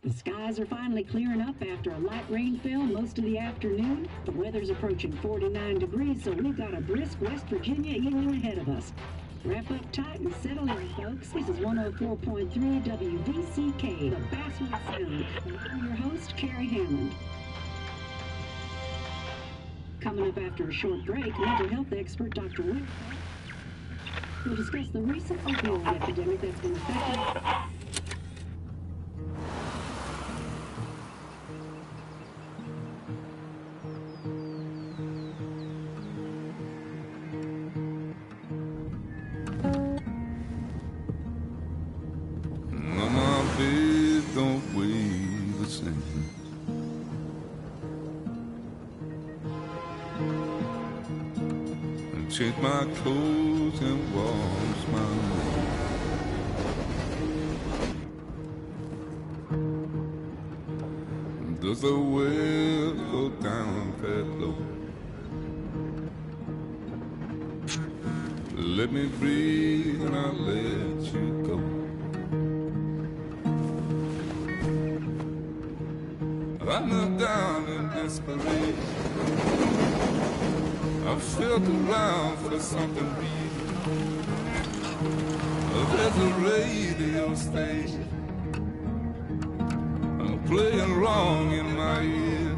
The skies are finally clearing up after a light rainfall most of the afternoon. The weather's approaching 49 degrees, so we've got a brisk West Virginia evening ahead of us. Wrap up tight and settle in, folks. This is 104.3 WVCK, the Basswood Sound. And I'm your host, Carrie Hammond. Coming up after a short break, mental health expert Dr. Will will discuss the recent opioid epidemic that's been affecting Take my clothes and wash my hands. Does the well go down that low? Let me breathe and I'll let you go. I knelt down in desperation. I felt around for something real. There's a radio station playing wrong in my ear.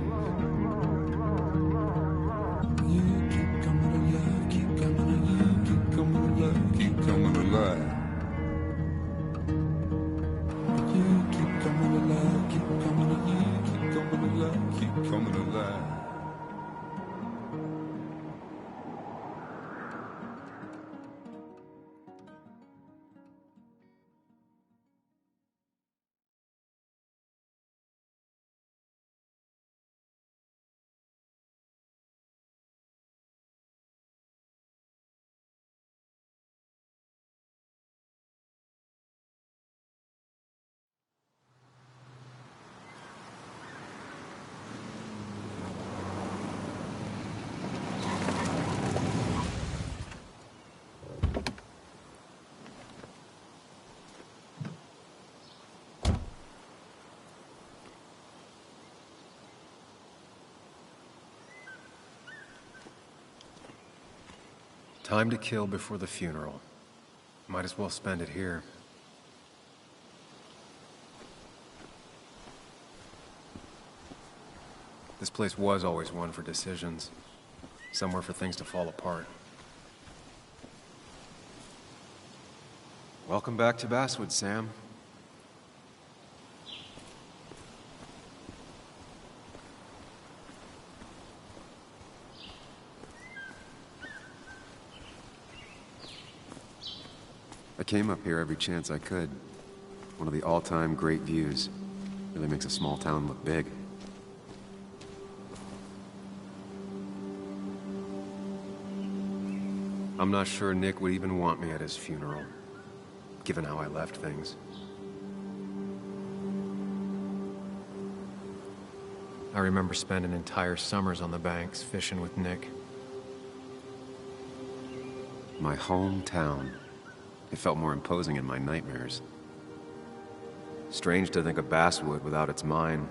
You keep coming alive, keep coming alive, keep coming alive, keep coming alive. You keep coming alive, keep coming alive, keep coming alive, keep coming alive. Time to kill before the funeral. Might as well spend it here. This place was always one for decisions. Somewhere for things to fall apart. Welcome back to Basswood, Sam. I came up here every chance I could. One of the all-time great views. Really makes a small town look big. I'm not sure Nick would even want me at his funeral, given how I left things. I remember spending entire summers on the banks fishing with Nick. My hometown. It felt more imposing in my nightmares. Strange to think of Basswood without its mine.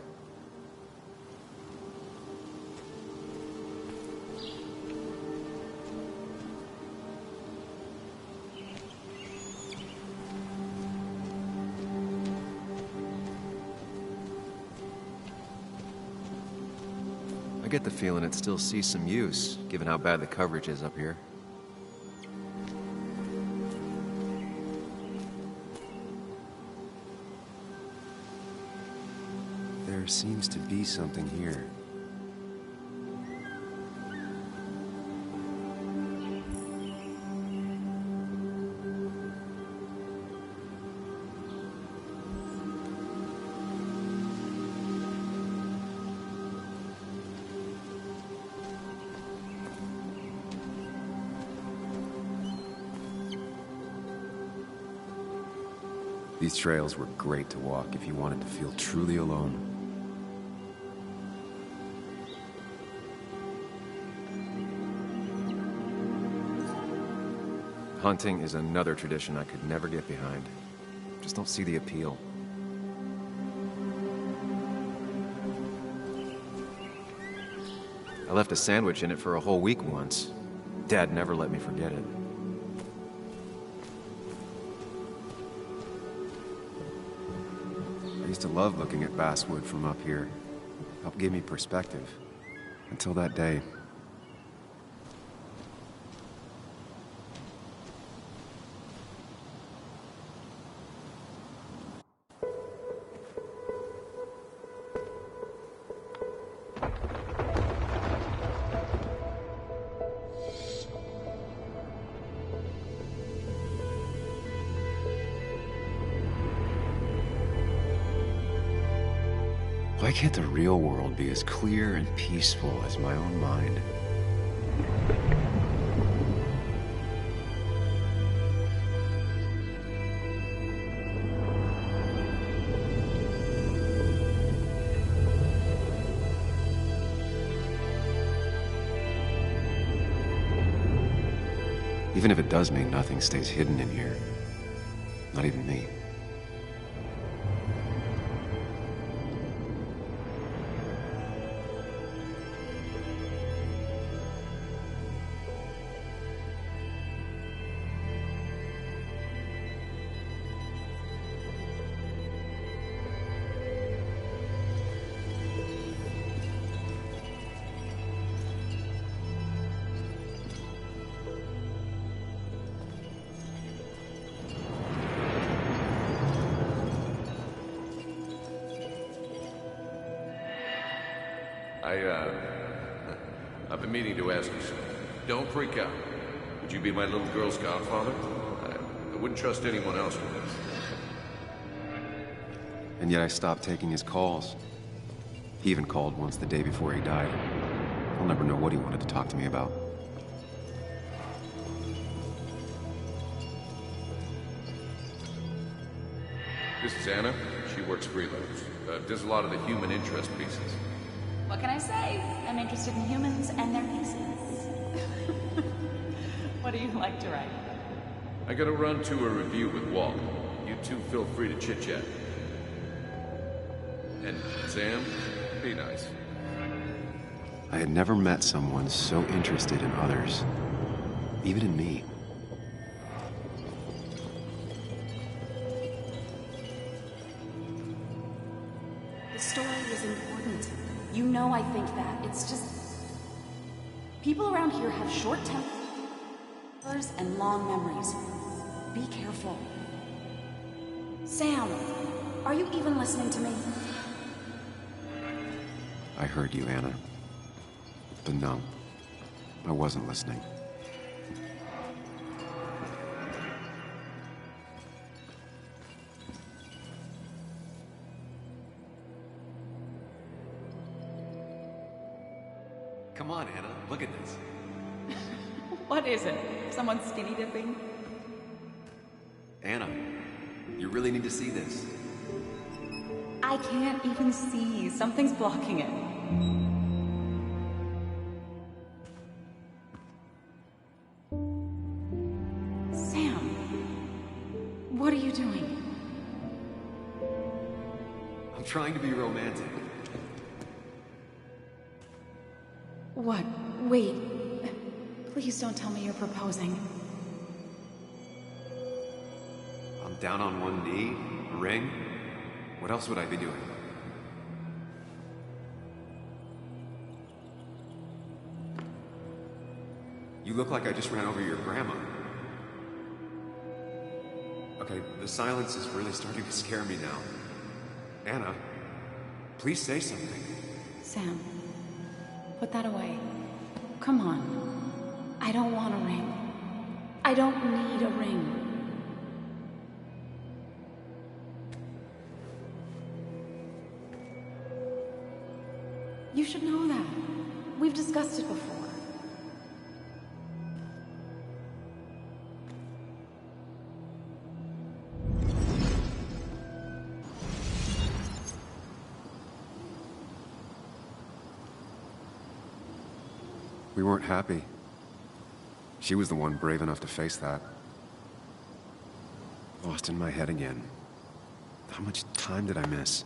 I get the feeling it still sees some use, given how bad the coverage is up here. There seems to be something here. These trails were great to walk if you wanted to feel truly alone. Hunting is another tradition I could never get behind. Just don't see the appeal. I left a sandwich in it for a whole week once. Dad never let me forget it. I used to love looking at Basswood from up here. Helped give me perspective. Until that day. Why can't the real world be as clear and peaceful as my own mind? Even if it does mean nothing stays hidden in here. Not even me. I've been meaning to ask you something. Don't freak out. Would you be my little girl's godfather? I wouldn't trust anyone else with this. And yet I stopped taking his calls. He even called once the day before he died. I'll never know what he wanted to talk to me about. This is Anna. She works freelance. Does a lot of the human interest pieces. What can I say? I'm interested in humans and their pieces. What do you like to write? I gotta run to a review with Walt. You two feel free to chit-chat. And Sam, be nice. I had never met someone so interested in others. Even in me. The story is important. You know I think that. It's just... people around here have short tempers and long memories. Be careful. Sam, are you even listening to me? I heard you, Anna. But no, I wasn't listening. Come on, Anna, look at this. What is it? Someone skinny dipping? Anna, you really need to see this. I can't even see. Something's blocking it. Sam, what are you doing? I'm trying to be romantic. What? Wait. Please don't tell me you're proposing. I'm down on one knee, a ring. What else would I be doing? You look like I just ran over your grandma. Okay, the silence is really starting to scare me now. Anna, please say something. Sam, put that away. Come on. I don't want a ring. I don't need a ring. You should know that. We've discussed it before. We weren't happy. She was the one brave enough to face that. Lost in my head again. How much time did I miss?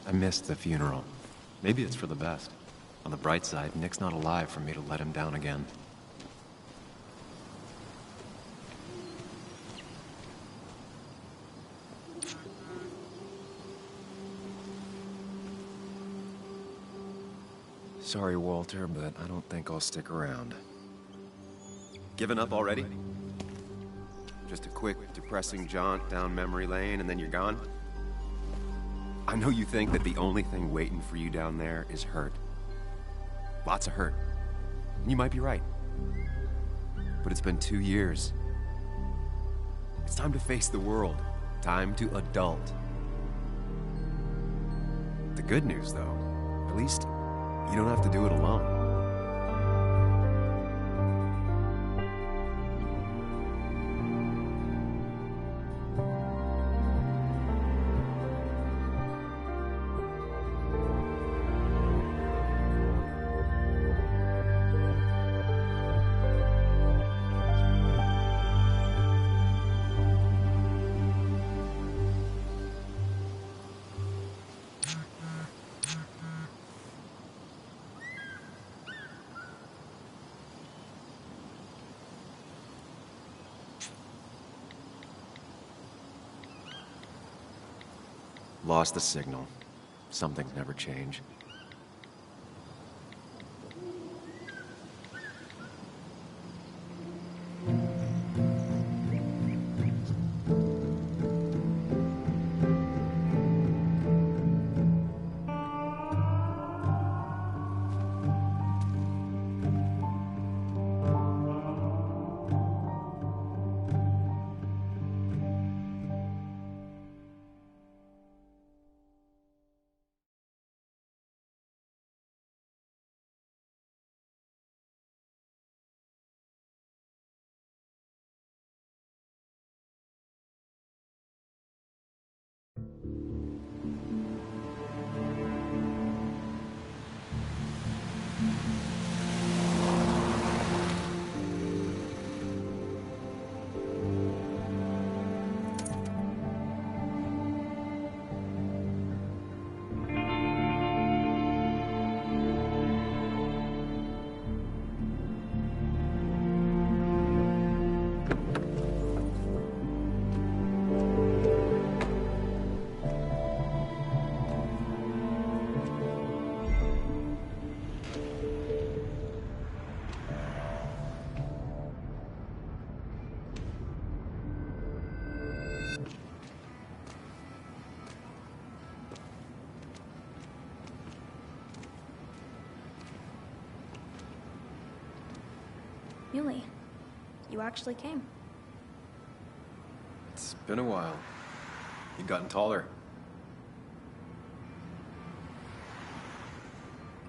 I missed the funeral. Maybe it's for the best. On the bright side, Nick's not alive for me to let him down again. Sorry, Walter, but I don't think I'll stick around. Given up already? Just a quick, depressing jaunt down memory lane and then you're gone? I know you think that the only thing waiting for you down there is hurt. Lots of hurt. And you might be right. But it's been 2 years. It's time to face the world. Time to adult. The good news, though, at least you don't have to do it alone. Lost the signal. Some things never change. Muley, you actually came. It's been a while. You've gotten taller.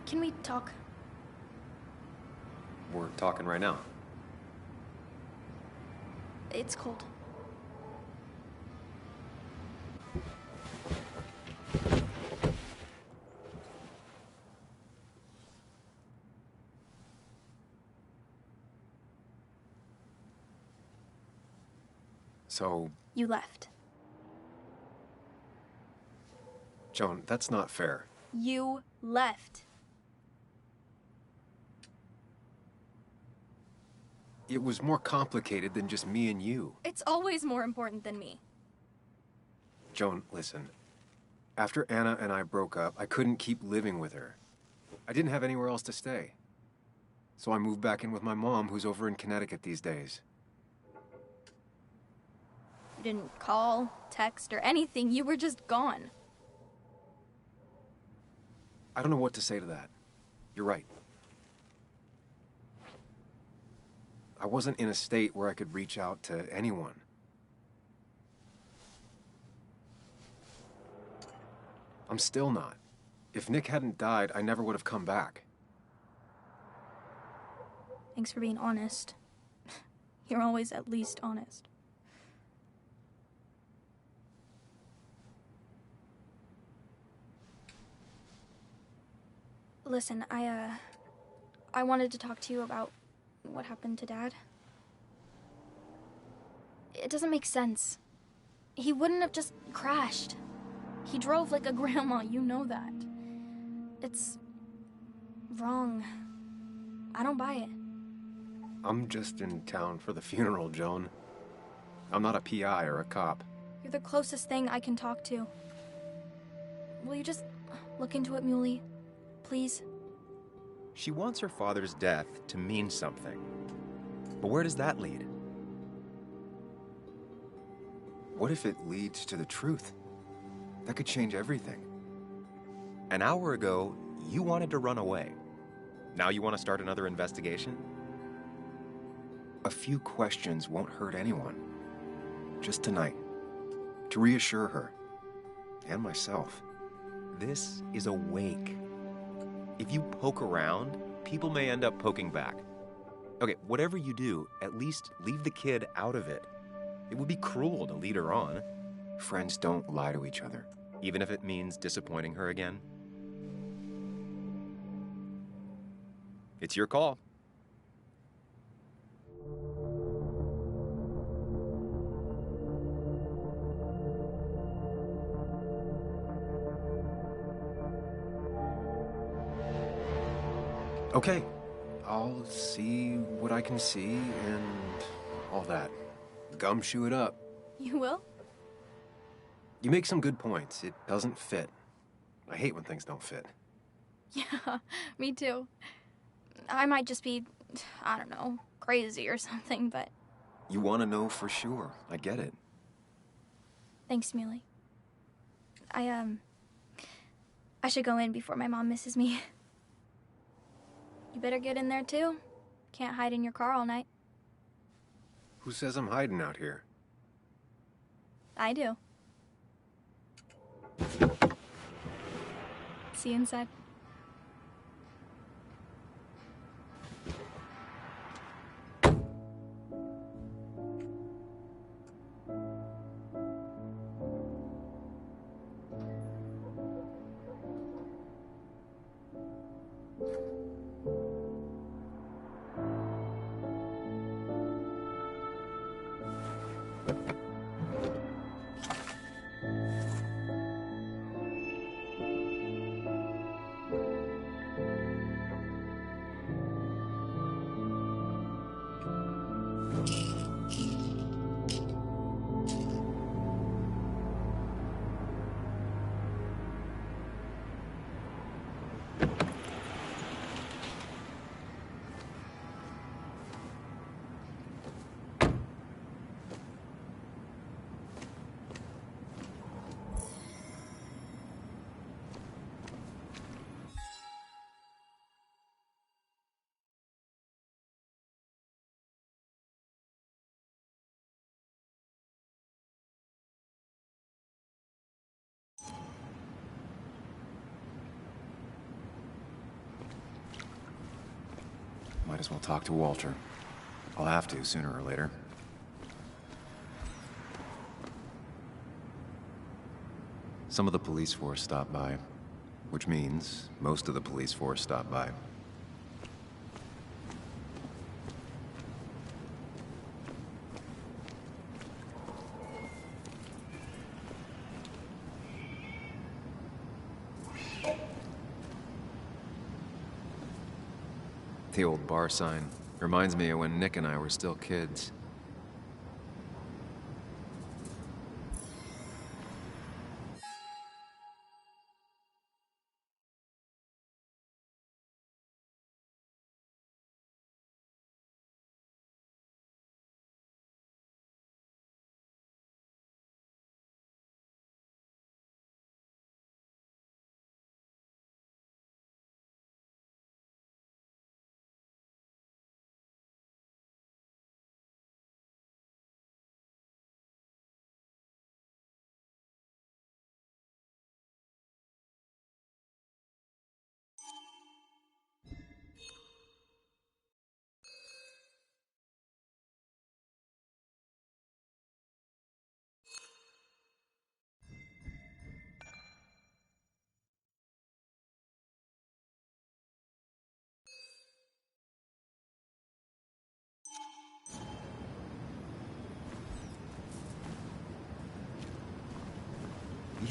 Can we talk? We're talking right now. It's cold. So, You left. Joan, that's not fair. You left. It was more complicated than just me and you. It's always more important than me. Joan, listen. After Anna and I broke up, I couldn't keep living with her. I didn't have anywhere else to stay. So I moved back in with my mom, who's over in Connecticut these days. You didn't call, text, or anything. You were just gone. I don't know what to say to that. You're right. I wasn't in a state where I could reach out to anyone. I'm still not. If Nick hadn't died, I never would have come back. Thanks for being honest. You're always at least honest. Listen, I wanted to talk to you about what happened to Dad. It doesn't make sense. He wouldn't have just crashed. He drove like a grandma, you know that. It's wrong. I don't buy it. I'm just in town for the funeral, Joan. I'm not a PI or a cop. You're the closest thing I can talk to. Will you just look into it, Muley? Please? She wants her father's death to mean something. But where does that lead? What if it leads to the truth? That could change everything. An hour ago, you wanted to run away. Now you want to start another investigation? A few questions won't hurt anyone. Just tonight. To reassure her. And myself. This is a wake. If you poke around, people may end up poking back. Okay, whatever you do, at least leave the kid out of it. It would be cruel to lead her on. Friends don't lie to each other, even if it means disappointing her again. It's your call. Okay, I'll see what I can see and all that. Gumshoe it up. You will? You make some good points. It doesn't fit. I hate when things don't fit. Yeah, me too. I might just be, I don't know, crazy or something, but... You want to know for sure. I get it. Thanks, Muley. I should go in before my mom misses me. You better get in there, too. Can't hide in your car all night. Who says I'm hiding out here? I do. See you inside. Might as well talk to Walter. I'll have to sooner or later. Some of the police force stopped by, which means most of the police force stopped by. The old bar sign reminds me of when Nick and I were still kids.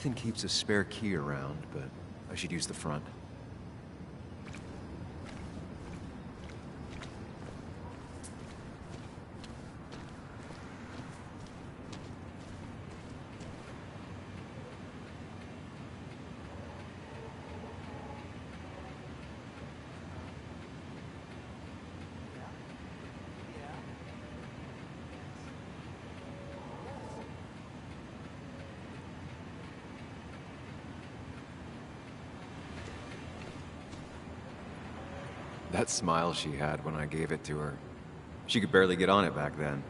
Ethan keeps a spare key around, but I should use the front. That smile she had when I gave it to her. She could barely get on it back then.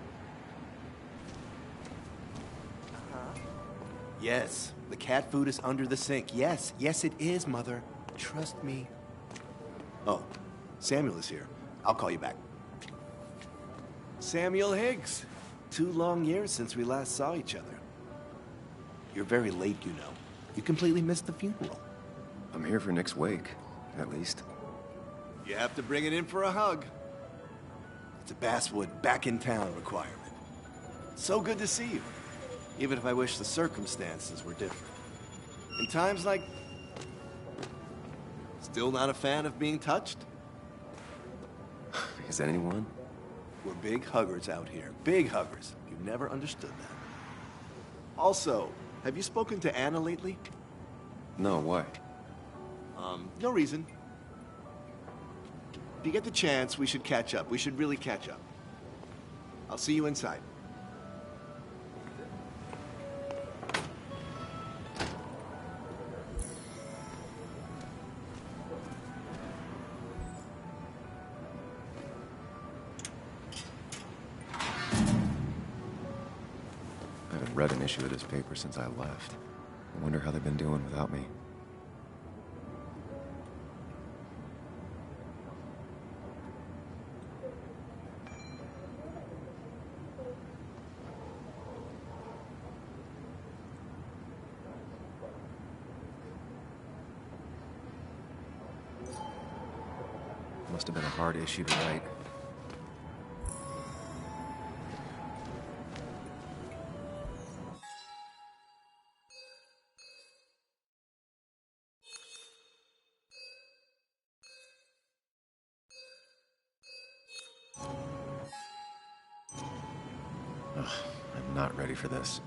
Yes, the cat food is under the sink. Yes, yes it is, Mother. Trust me. Oh, Samuel is here. I'll call you back. Samuel Higgs. 2 long years since we last saw each other. You're very late, you know. You completely missed the funeral. I'm here for Nick's wake, at least. You have to bring it in for a hug. It's a Basswood back-in-town requirement. So good to see you, even if I wish the circumstances were different. In times like... Still not a fan of being touched? Is anyone? We're big huggers out here. Big huggers. You've never understood that. Also, have you spoken to Anna lately? No, why? No reason. If you get the chance, we should catch up. We should really catch up. I'll see you inside. I haven't read an issue of this paper since I left. I wonder how they've been doing without me. Must have been a hard issue to write. Ugh, I'm not ready for this.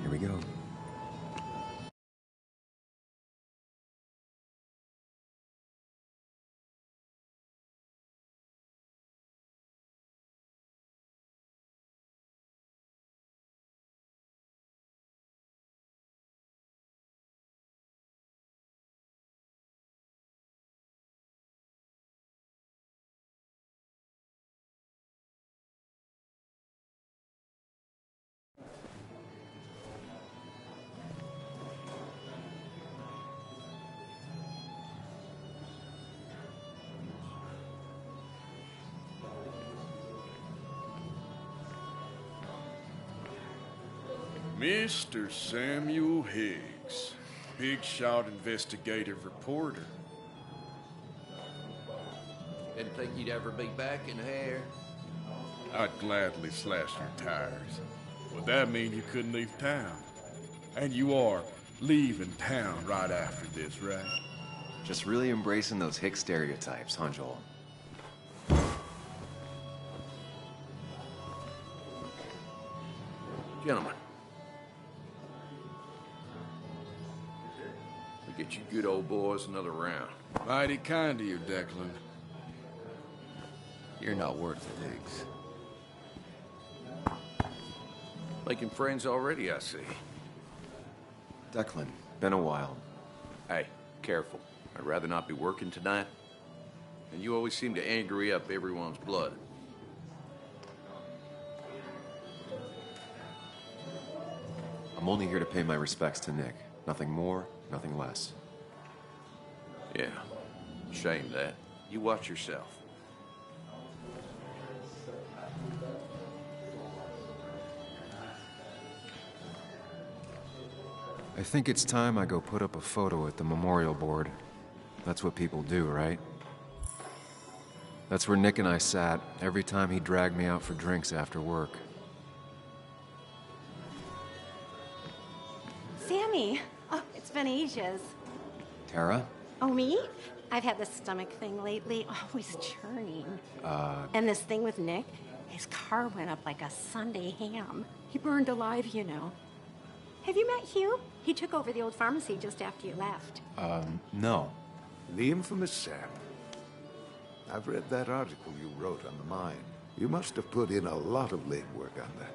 Here we go. Mr. Samuel Higgs, big shot investigative reporter. Didn't think you'd ever be back in here. I'd gladly slash your tires. Would that mean you couldn't leave town? And you are leaving town right after this, right? Just really embracing those hick stereotypes, huh, Joel? Gentlemen. We get you good old boys another round. Mighty kind of you, Declan. You're not worth it, Higgs. Making friends already, I see. Declan, been a while. Hey, careful. I'd rather not be working tonight. And you always seem to angry up everyone's blood. I'm only here to pay my respects to Nick. Nothing more, nothing less. Yeah, shame that. You watch yourself. I think it's time I go put up a photo at the memorial board. That's what people do, right? That's where Nick and I sat every time he dragged me out for drinks after work. Sammy. Oh, it's been ages. Tara? Oh, me? I've had this stomach thing lately, always churning. And this thing with Nick, his car went up like a Sunday ham. He burned alive, you know. Have you met Hugh? He took over the old pharmacy just after you left. No. The infamous Sam. I've read that article you wrote on the mine. You must have put in a lot of legwork on that.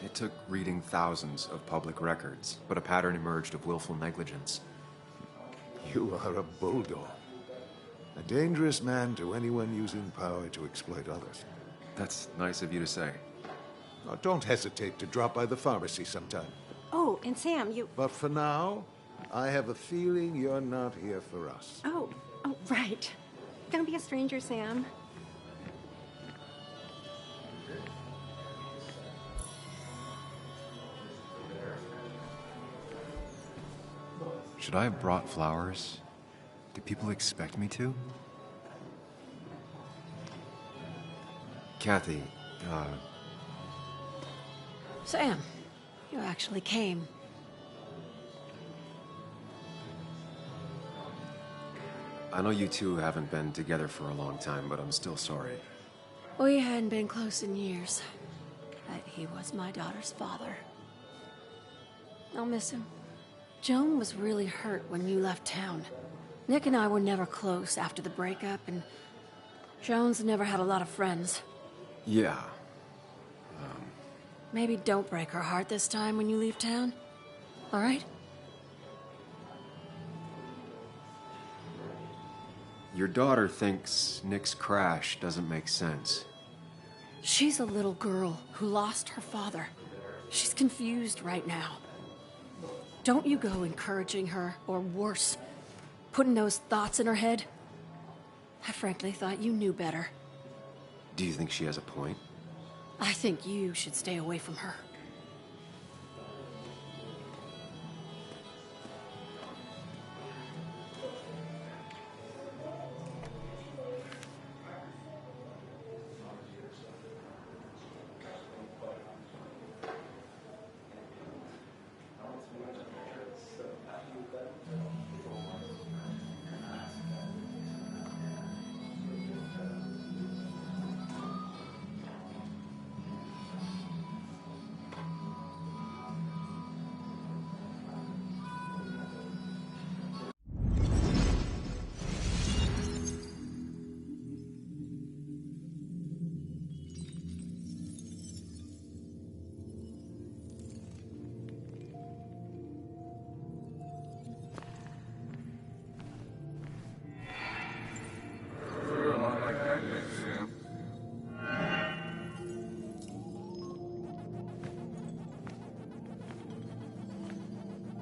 It took reading thousands of public records, but a pattern emerged of willful negligence. You are a bulldog. A dangerous man to anyone using power to exploit others. That's nice of you to say. Now, don't hesitate to drop by the pharmacy sometime. Oh, and Sam, you... But for now, I have a feeling you're not here for us. Oh, right. Don't be a stranger, Sam. Should I have brought flowers? Do people expect me to? Kathy, Sam, you actually came. I know you two haven't been together for a long time, but I'm still sorry. We hadn't been close in years, but he was my daughter's father. I'll miss him. Joan was really hurt when you left town. Nick and I were never close after the breakup, and Joan's never had a lot of friends. Yeah. Maybe don't break her heart this time when you leave town, all right? Your daughter thinks Nick's crash doesn't make sense. She's a little girl who lost her father. She's confused right now. Don't you go encouraging her, or worse, putting those thoughts in her head. I frankly thought you knew better. Do you think she has a point? I think you should stay away from her.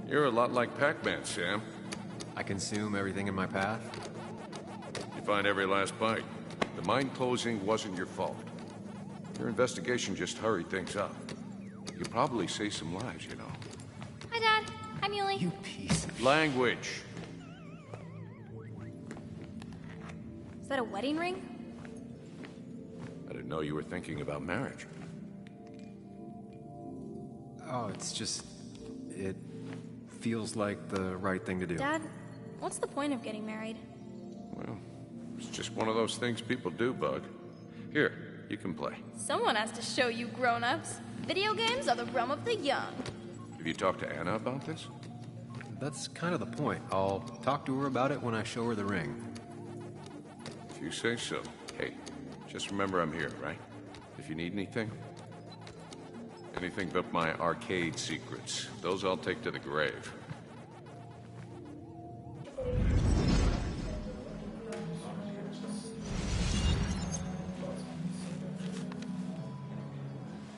You're a lot like Pac-Man, Sam. I consume everything in my path? You find every last bite. The mine closing wasn't your fault. Your investigation just hurried things up. You probably saved some lives, you know. Hi, Dad. Hi, Muley. You piece of... Language. Is that a wedding ring? I didn't know you were thinking about marriage. Oh, it's just... It feels like the right thing to do. Dad, what's the point of getting married? Well, it's just one of those things people do, Bug. Here, you can play. Someone has to show you grown-ups. Video games are the realm of the young. Have you talked to Anna about this? That's kind of the point. I'll talk to her about it when I show her the ring. If you say so. Hey, just remember I'm here, right? If you need anything. Anything but my arcade secrets. Those I'll take to the grave.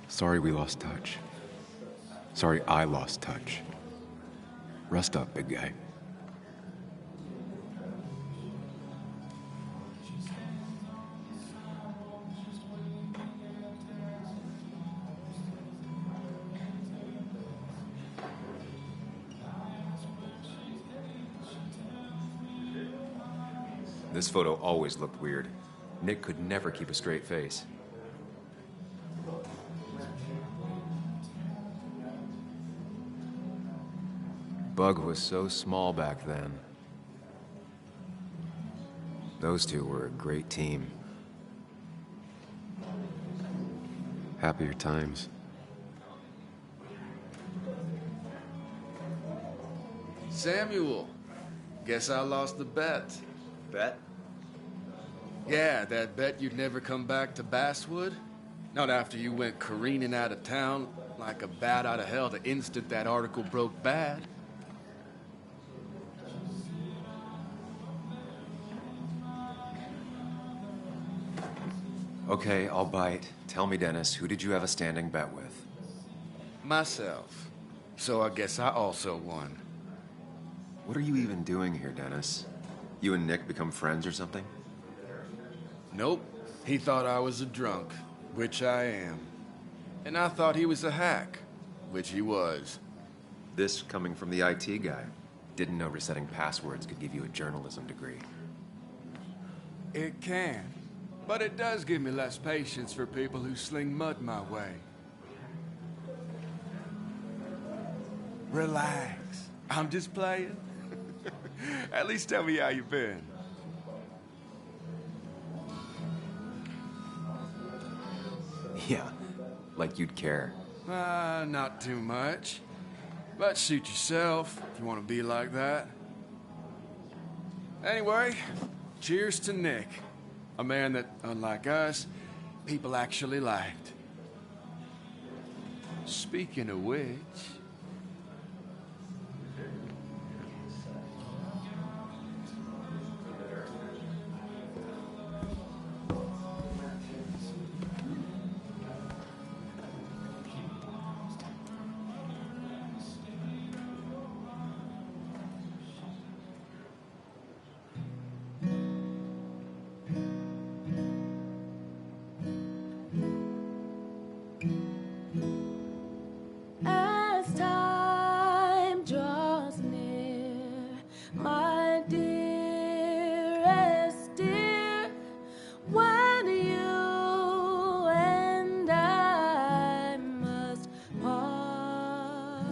Sorry we lost touch. Sorry I lost touch. Rest up, big guy. This photo always looked weird. Nick could never keep a straight face. Bug was so small back then. Those two were a great team. Happier times. Samuel, guess I lost the bet. Bet? Yeah, that bet you'd never come back to Basswood. Not after you went careening out of town like a bat out of hell the instant that article broke bad. Okay, I'll bite. Tell me, Dennis, who did you have a standing bet with? Myself. So I guess I also won. What are you even doing here, Dennis? You and Nick become friends or something? Nope. He thought I was a drunk, which I am. And I thought he was a hack, which he was. This coming from the IT guy. Didn't know resetting passwords could give you a journalism degree. It can. But it does give me less patience for people who sling mud my way. Relax. I'm just playing. At least tell me how you been. Yeah, like you'd care. Not too much. But suit yourself if you want to be like that. Anyway, cheers to Nick. A man that, unlike us, people actually liked. Speaking of which... As time draws near, my dearest dear, when you and I must part,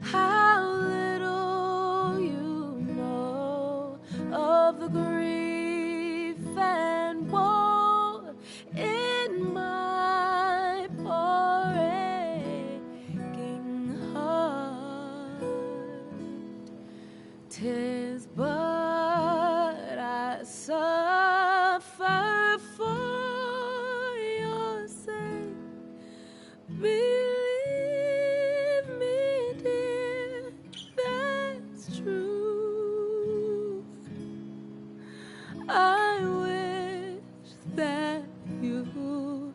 how little you know of the grief and woe in my poor aching heart. 'Tis but I suffer for your sake. Believe me, dear, that's true. I wish that you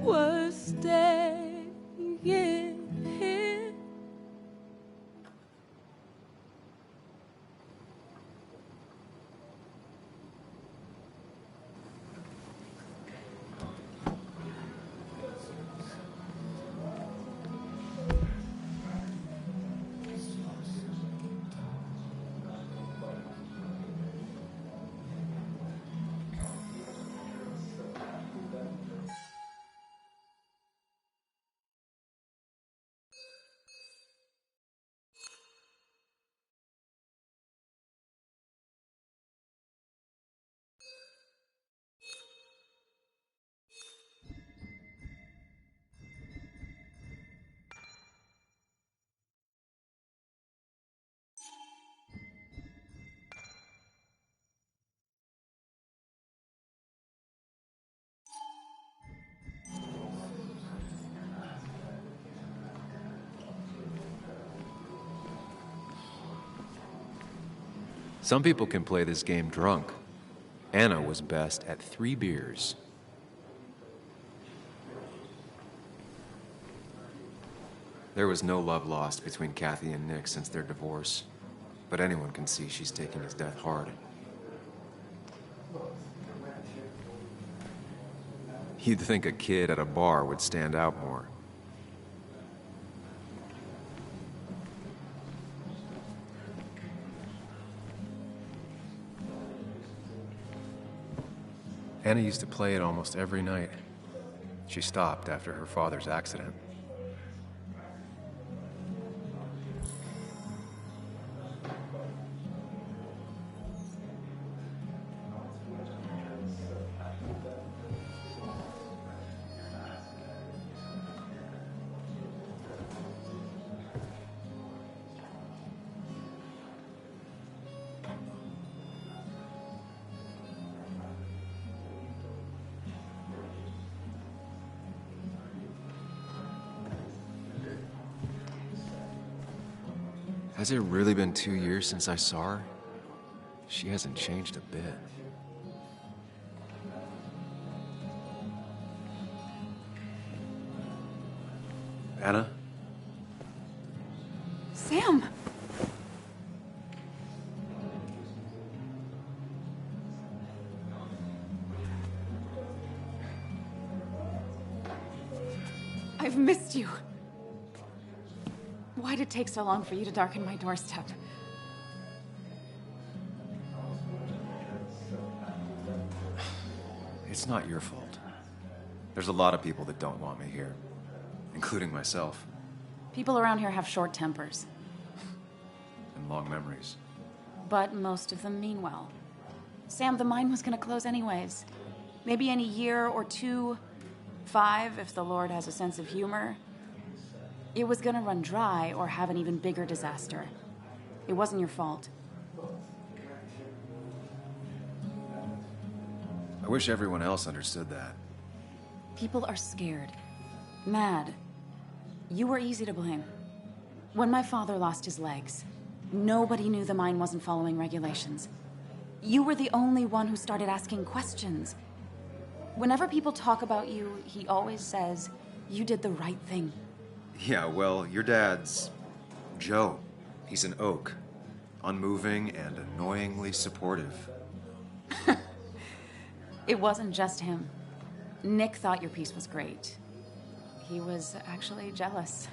were staying here. Some people can play this game drunk. Anna was best at 3 beers. There was no love lost between Kathy and Nick since their divorce, but anyone can see she's taking his death hard. You'd think a kid at a bar would stand out more. Anna used to play it almost every night. She stopped after her father's accident. Has it really been 2 years since I saw her? She hasn't changed a bit. Anna? Sam! I've missed you. Why'd it take so long for you to darken my doorstep? It's not your fault. There's a lot of people that don't want me here, including myself. People around here have short tempers, And long memories. but most of them mean well. Sam, the mine was gonna close anyways. Maybe in a year or 2, 5, if the Lord has a sense of humor. It was gonna run dry or have an even bigger disaster. It wasn't your fault. I wish everyone else understood that. People are scared, mad. You were easy to blame. When my father lost his legs, nobody knew the mine wasn't following regulations. You were the only one who started asking questions. Whenever people talk about you, he always says, you did the right thing. Yeah, well, your dad's Joe. He's an oak. Unmoving and annoyingly supportive. It wasn't just him. Nick thought your piece was great. He was actually jealous.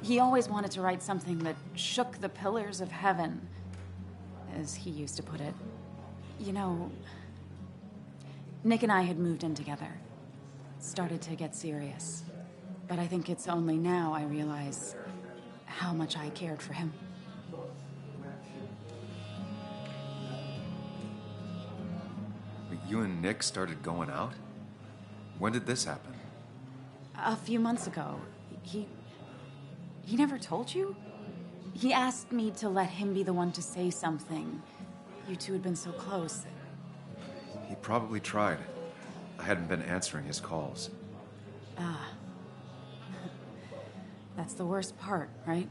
He always wanted to write something that shook the pillars of heaven, as he used to put it. You know, Nick and I had moved in together. Started to get serious. But I think it's only now I realize how much I cared for him. You and Nick started going out? When did this happen? A few months ago. He never told you? He asked me to let him be the one to say something. You two had been so close. He probably tried. I hadn't been answering his calls. Ah. That's the worst part, right?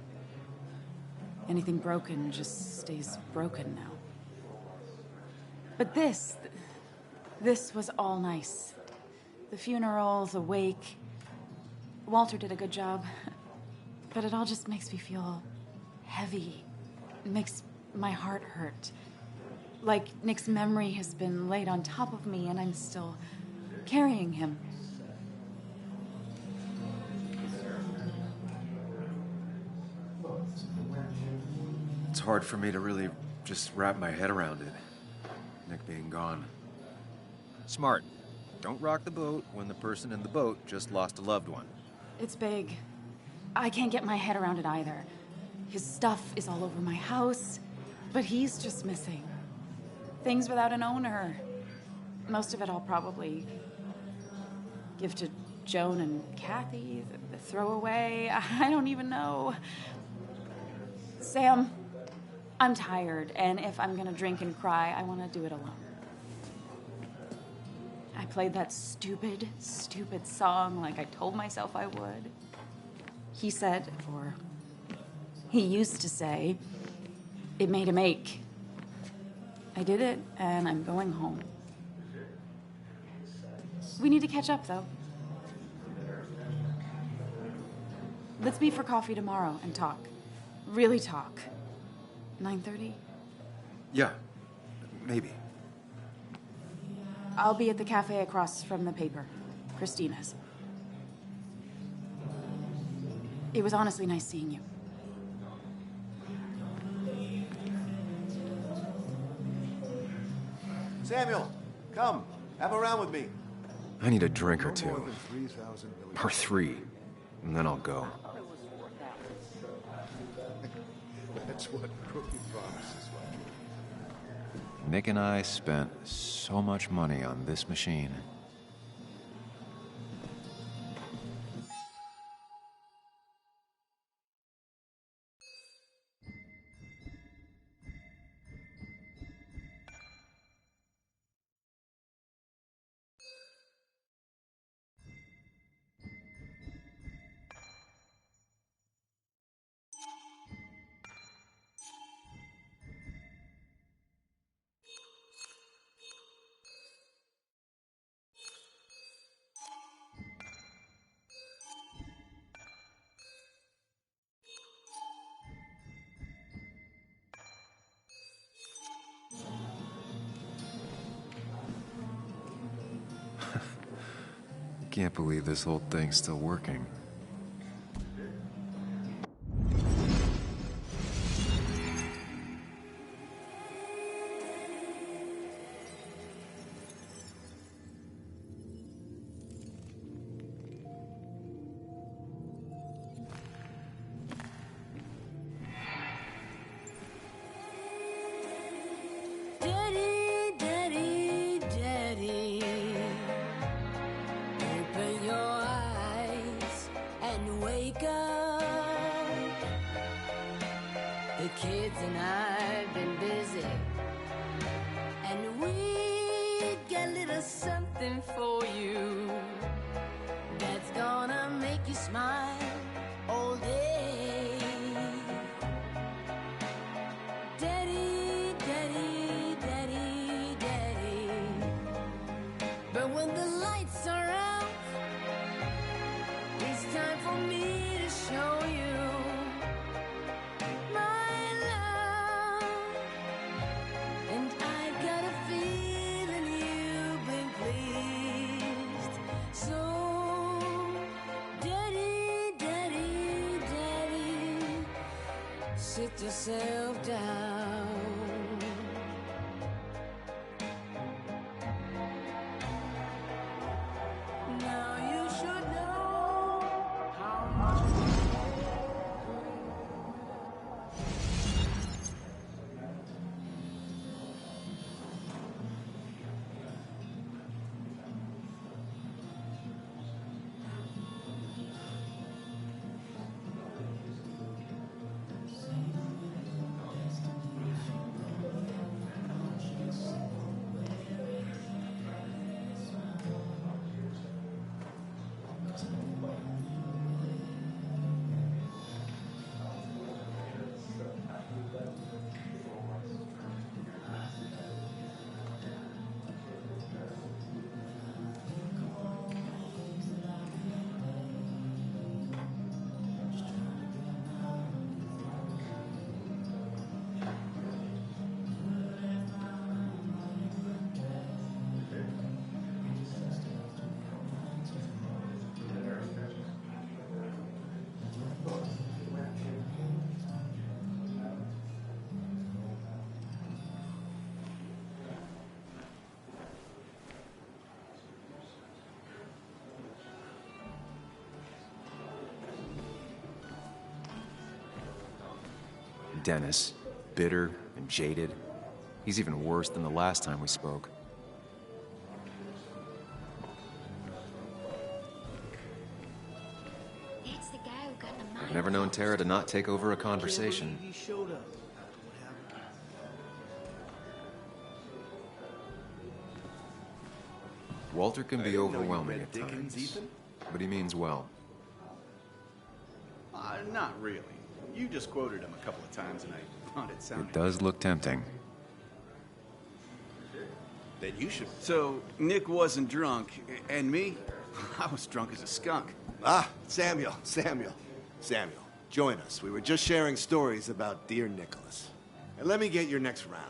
Anything broken just stays broken now. But this was all nice. The funeral, the wake. Walter did a good job. But it all just makes me feel heavy. It makes my heart hurt. Like Nick's memory has been laid on top of me and I'm still carrying him. It's hard for me to really just wrap my head around it. Nick being gone. Smart. Don't rock the boat when the person in the boat just lost a loved one. It's big. I can't get my head around it either. His stuff is all over my house, but he's just missing. Things without an owner. Most of it I'll probably give to Joan and Kathy, the throwaway. I don't even know. Sam, I'm tired, and if I'm gonna drink and cry, I want to do it alone. I played that stupid song like I told myself I would. He said, or he used to say, it made him ache. I did it, and I'm going home. We need to catch up, though. Let's meet for coffee tomorrow and talk. Really talk. 9:30? Yeah, maybe. I'll be at the cafe across from the paper. Christina's. It was honestly nice seeing you. Samuel, come. Have a round with me. I need a drink or No more two. than 3,000 million. Or 3. And then I'll go. That's what Crookie promises. Nick and I spent so much money on this machine. can't believe this whole thing's still working. Daddy, Daddy, Daddy, open your eyes and wake up. The kids and I've been busy, and we got a little something for you that's gonna make you smile all day. Daddy, Daddy, Daddy, Daddy. But when the lights are out, it's time for me to show you my love. And I've got a feeling you've been pleased. So, Daddy, Daddy, Daddy, sit yourself down. Now you should know how much. Dennis, bitter and jaded. He's even worse than the last time we spoke. That's the guy who got the I've never known Tara to not take over a conversation. He showed up. Walter can be overwhelming at Dickens, times, Ethan? but he means well. Not really. You just quoted him a couple of times, and I found it sounding. It does look tempting. Then you should. So Nick wasn't drunk, and me, I was drunk as a skunk. Ah, Samuel. Join us. We were just sharing stories about dear Nicholas. And let me get your next round.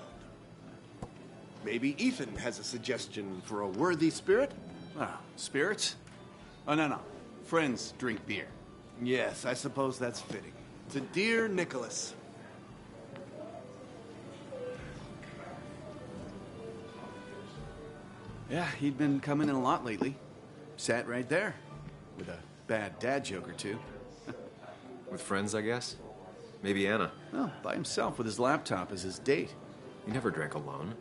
Maybe Ethan has a suggestion for a worthy spirit? Ah, spirits? Oh, no. Friends drink beer. Yes, I suppose that's fitting. To dear Nicholas. Yeah, he'd been coming in a lot lately. Sat right there, with a bad dad joke or two. With friends, I guess? Maybe Anna. Well, by himself with his laptop as his date. He never drank alone.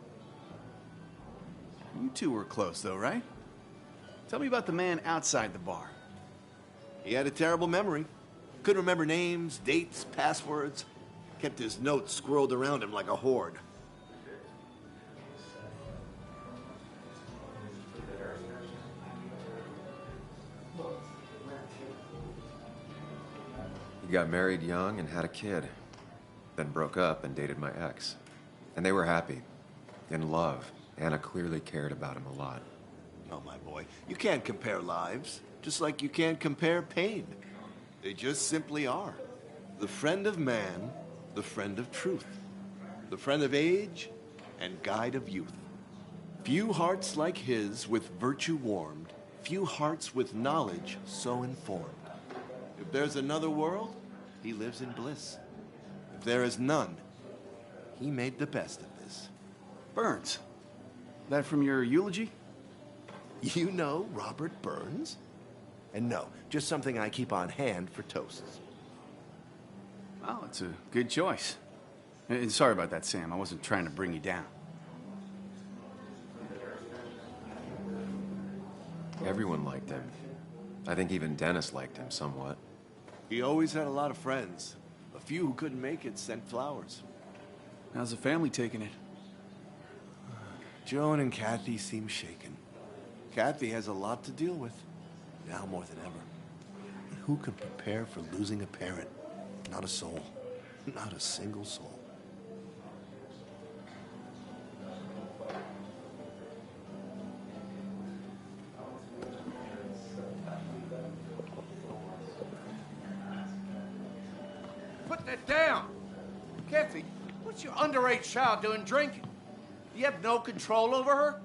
You two were close, though, right? Tell me about the man outside the bar. He had a terrible memory. Couldn't remember names, dates, passwords. Kept his notes squirreled around him like a hoard. He got married young and had a kid. Then broke up and dated my ex. And they were happy. In love. Anna clearly cared about him a lot. Oh, my boy. You can't compare lives. Just like you can't compare pain. They just simply are. The friend of man, the friend of truth. The friend of age, and guide of youth. Few hearts like his with virtue warmed, Few hearts with knowledge so informed. If there's another world, he lives in bliss. If there is none, he made the best of this. Burns. That from your eulogy? You know Robert Burns? And no, just something I keep on hand for toasts. Well, it's a good choice. And sorry about that, Sam. I wasn't trying to bring you down. Everyone liked him. I think even Dennis liked him somewhat. He always had a lot of friends. A few who couldn't make it sent flowers. How's the family taking it? Joan and Kathy seem shaken. Kathy has a lot to deal with, now more than ever. And who could prepare for losing a parent? Not a soul. Not a single soul. Put that down! Kathy, what's your underage child doing drinking? You have no control over her?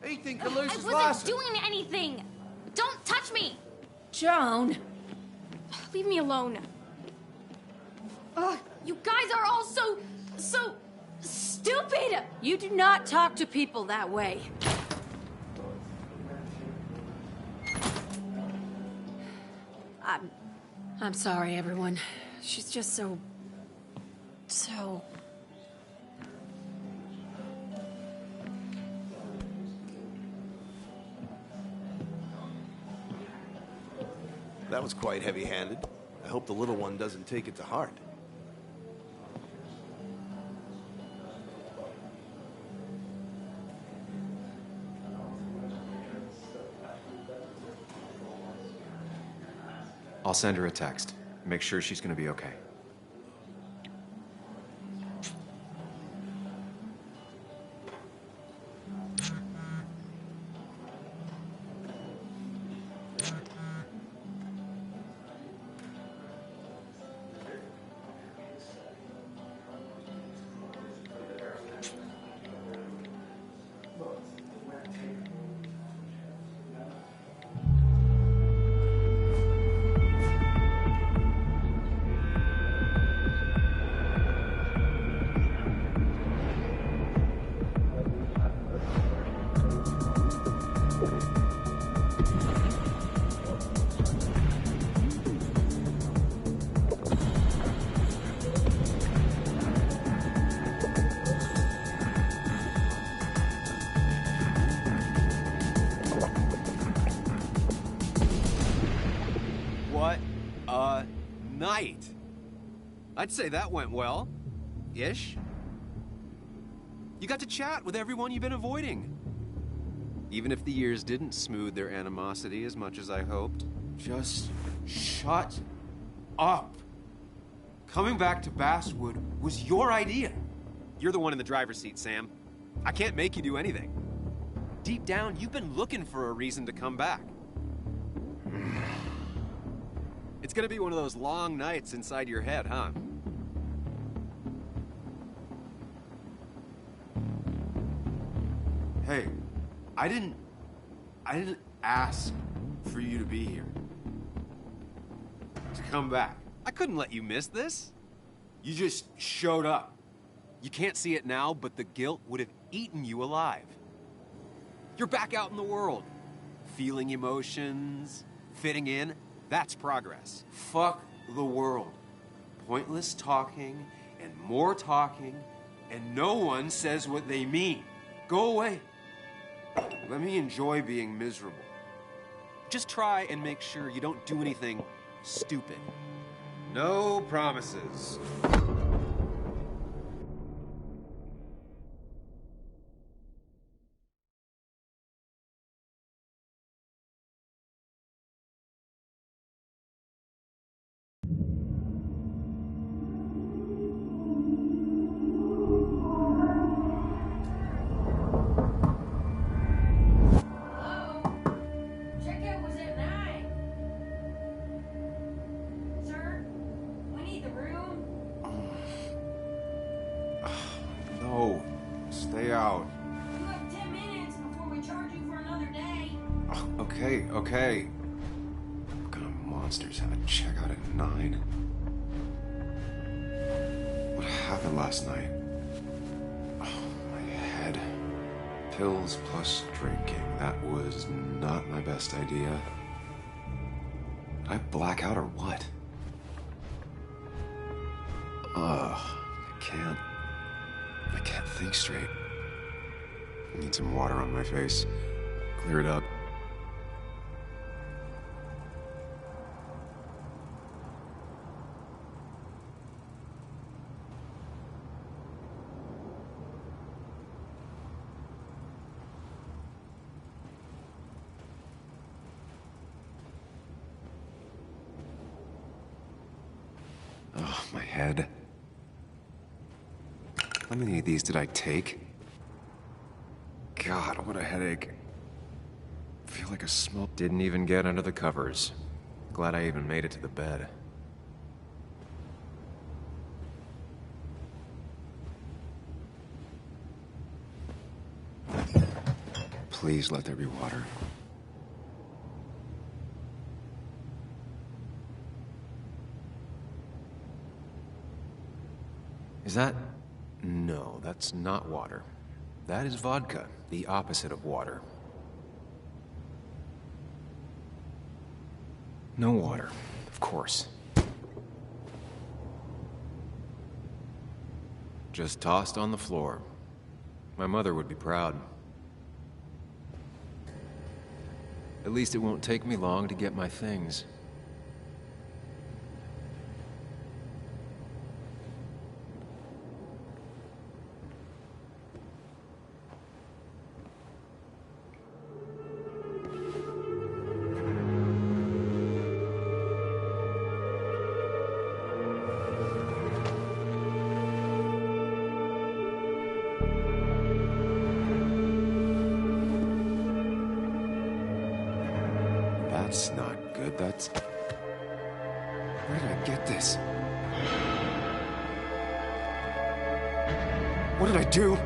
Anything could lose his I license. wasn't doing anything! Don't touch me! Joan! Leave me alone. Ugh, you guys are all so stupid! You do not talk to people that way. I'm sorry, everyone. She's just so... That was quite heavy-handed. I hope the little one doesn't take it to heart. I'll send her a text. Make sure she's gonna be okay. What a night! I'd say that went well. Ish. You got to chat with everyone you've been avoiding. Even if the years didn't smooth their animosity as much as I hoped. Just shut up. Coming back to Basswood was your idea. You're the one in the driver's seat, Sam. I can't make you do anything. Deep down, you've been looking for a reason to come back. It's gonna be one of those long nights inside your head, huh? Hey, I didn't ask for you to be here. To come back. I couldn't let you miss this. You just showed up. You can't see it now, but the guilt would have eaten you alive. You're back out in the world. Feeling emotions, fitting in. That's progress. Fuck the world. Pointless talking and more talking, and no one says what they mean. Go away. Let me enjoy being miserable. Just try and make sure you don't do anything stupid. No promises. Stay out. You have 10 minutes before we charge you for another day. Oh, Okay. What kind of monsters have a checkout at 9? What happened last night? Oh, my head. Pills plus drinking. That was not my best idea. Did I black out or what? Ugh, I can't think straight. I need some water on my face. Clear it up. Oh, my head. How many of these did I take? God, what a headache. I feel like a smoke didn't even get under the covers. Glad I even made it to the bed. Please let there be water. Is that... No, that's not water. That is vodka, the opposite of water. No water, of course. Just tossed on the floor. My mother would be proud. At least it won't take me long to get my things. That's not good. That's... Where did I get this? What did I do?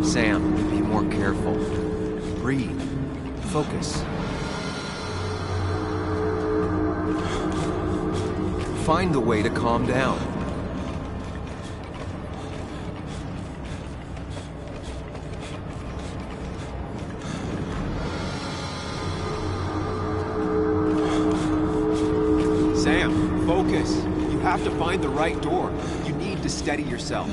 Sam, be more careful. Breathe. Focus. Find the way to calm down. Sam, focus. You have to find the right door. You need to steady yourself.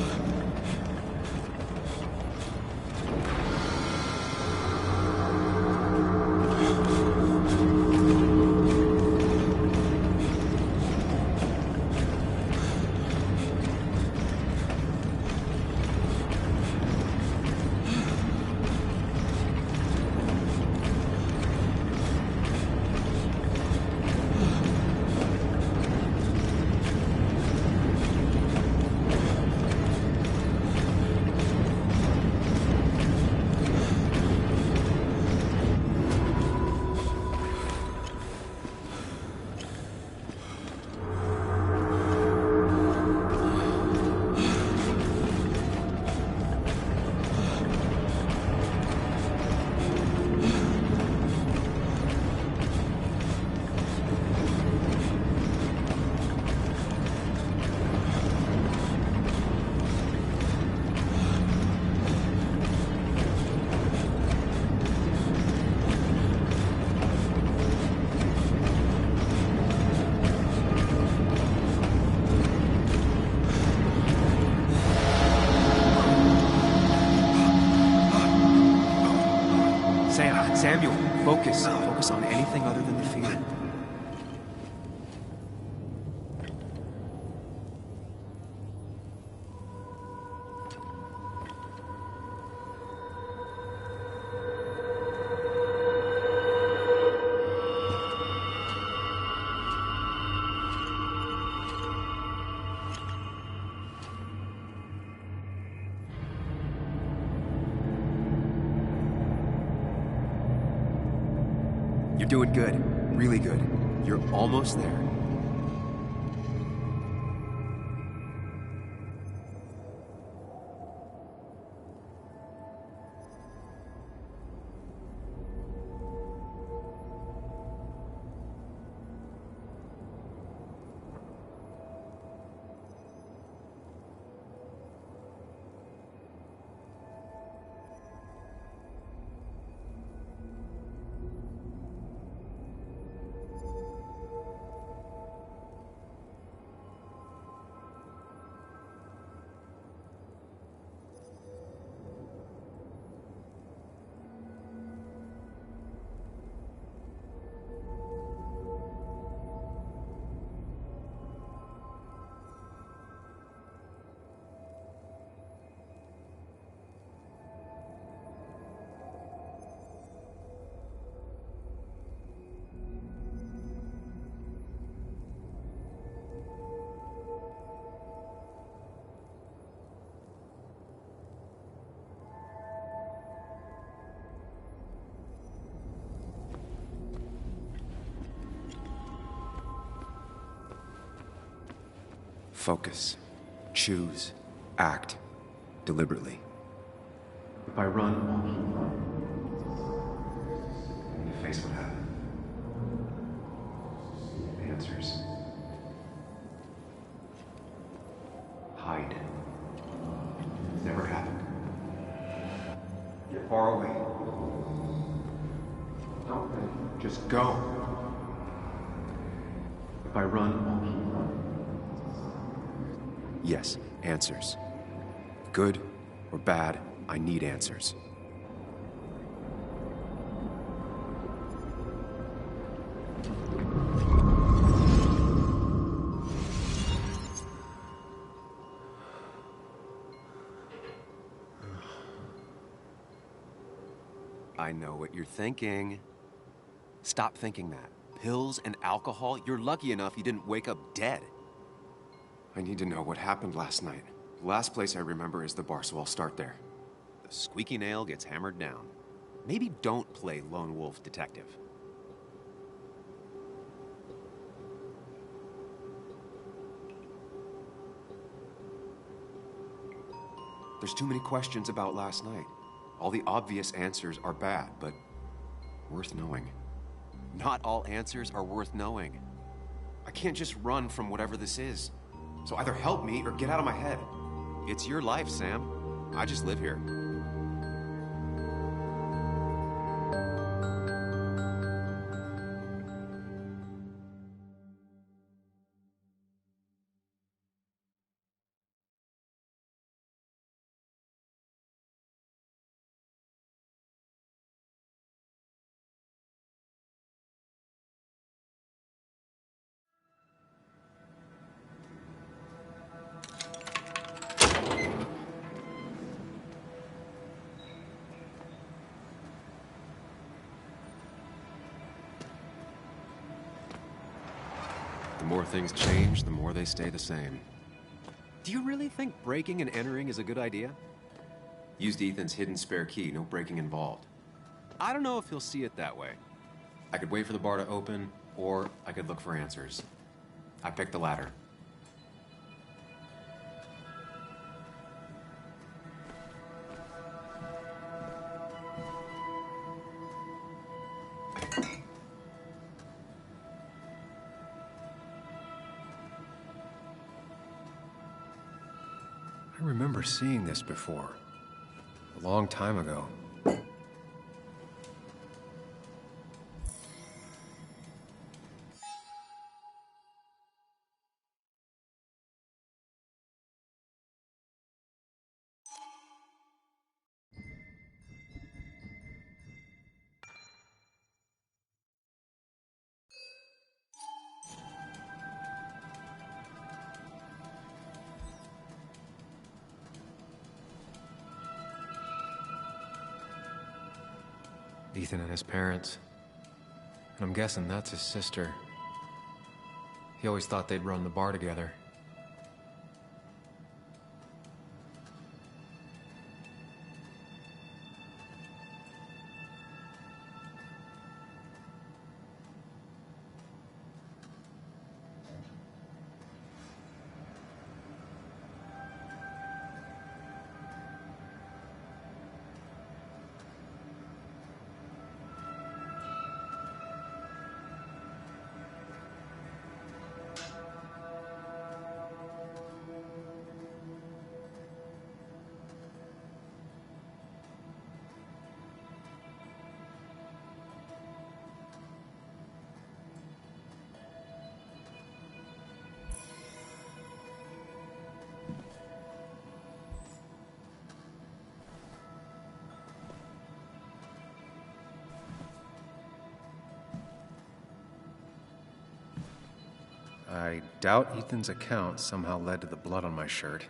Samuel, focus. Focus on anything other than the fear. You're doing good. Really good. You're almost there. Focus. Choose. Act. Deliberately. If I run, I'll keep running. And you face what happened. Answers. Hide. It's never happened. Get far away. Don't think. Just go. If I run, I'll keep running. Yes, answers. Good or bad, I need answers. I know what you're thinking. Stop thinking that. Pills and alcohol, you're lucky enough you didn't wake up dead. I need to know what happened last night. The last place I remember is the bar, so I'll start there. The squeaky nail gets hammered down. Maybe don't play lone wolf detective. There's too many questions about last night. All the obvious answers are bad, but worth knowing. Not all answers are worth knowing. I can't just run from whatever this is. So either help me or get out of my head. It's your life, Sam. I just live here. The more things change, the more they stay the same. Do you really think breaking and entering is a good idea? Used Ethan's hidden spare key, no breaking involved. I don't know if he'll see it that way. I could wait for the bar to open, or I could look for answers. I picked the latter. I remember seeing this before. A long time ago. Ethan and his parents. And I'm guessing that's his sister. He always thought they'd run the bar together. I doubt Ethan's account somehow led to the blood on my shirt.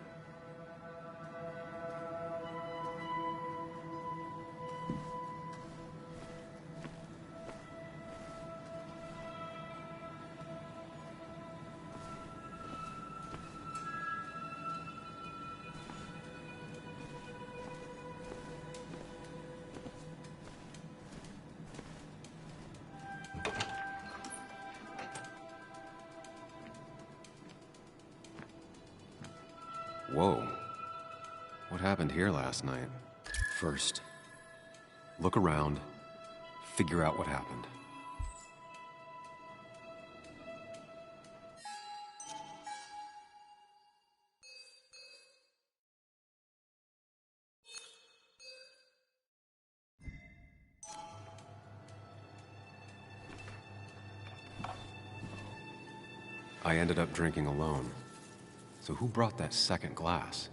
Whoa. What happened here last night? First, look around, figure out what happened. I ended up drinking alone. So who brought that second glass?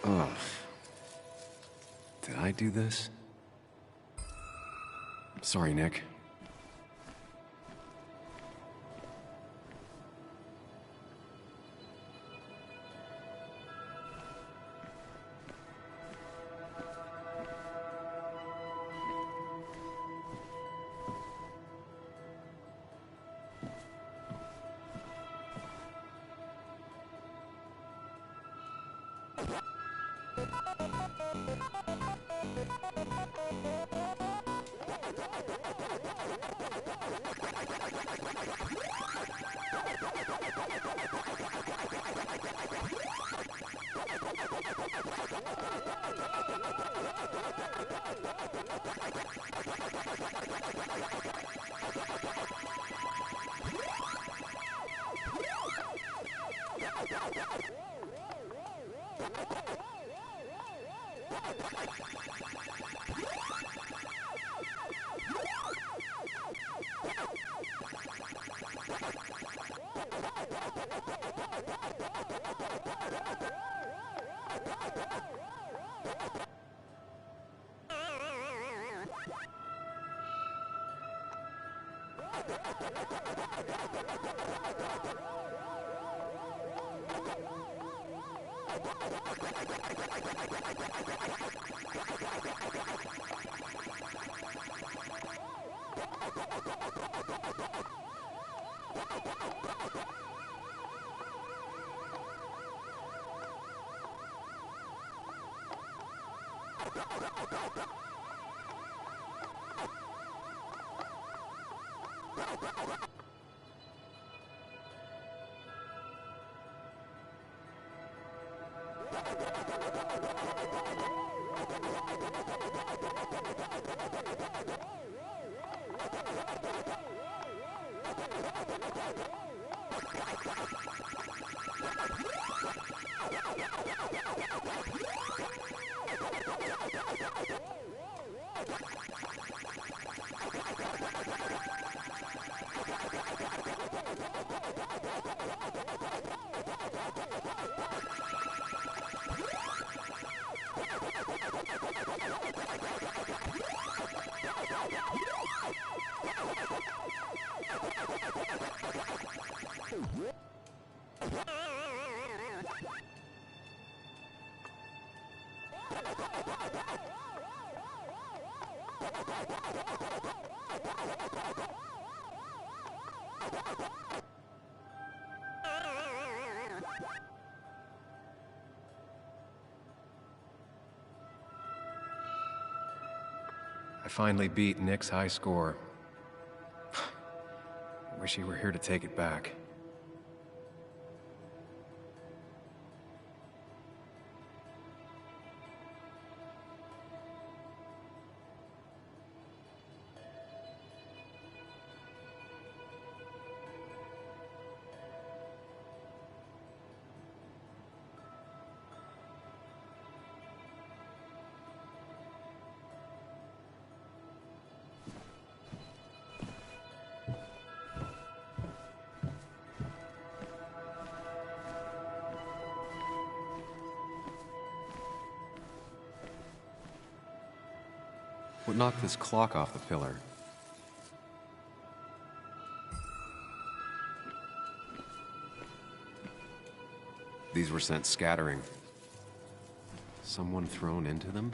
Ugh. Did I do this? Sorry, Nick. I finally beat Nick's high score. Wish he were here to take it back. What knocked this clock off the pillar? These were sent scattering. Someone thrown into them?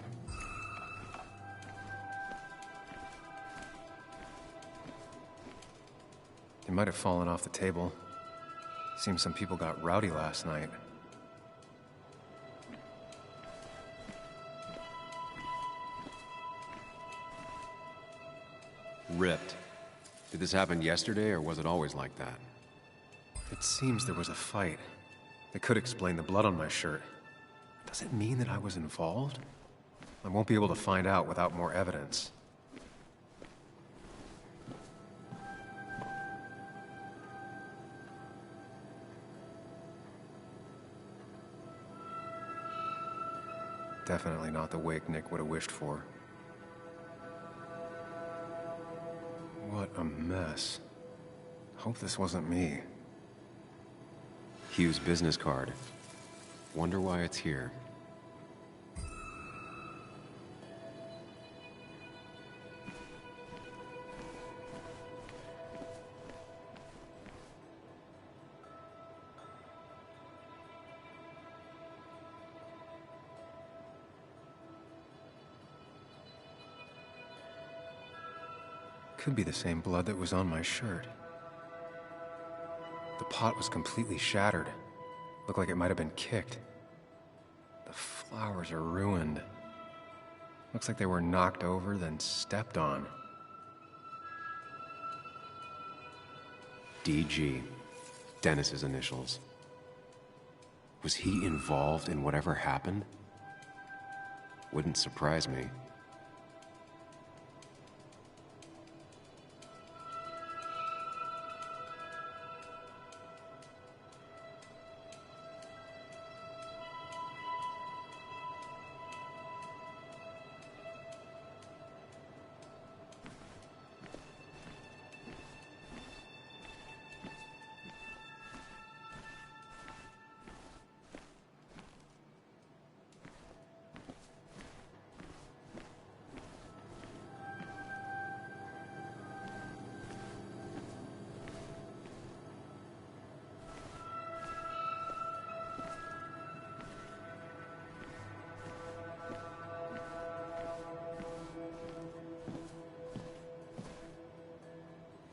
They might have fallen off the table. Seems some people got rowdy last night. Ripped. Did this happen yesterday, or was it always like that? It seems there was a fight. That could explain the blood on my shirt. Does it mean that I was involved? I won't be able to find out without more evidence. Definitely not the wake Nick would have wished for. What a mess. Hope this wasn't me. Hugh's business card. Wonder why it's here. Could be the same blood that was on my shirt. The pot was completely shattered. Looked like it might have been kicked. The flowers are ruined. Looks like they were knocked over, then stepped on. DG. Dennis's initials. Was he involved in whatever happened? Wouldn't surprise me.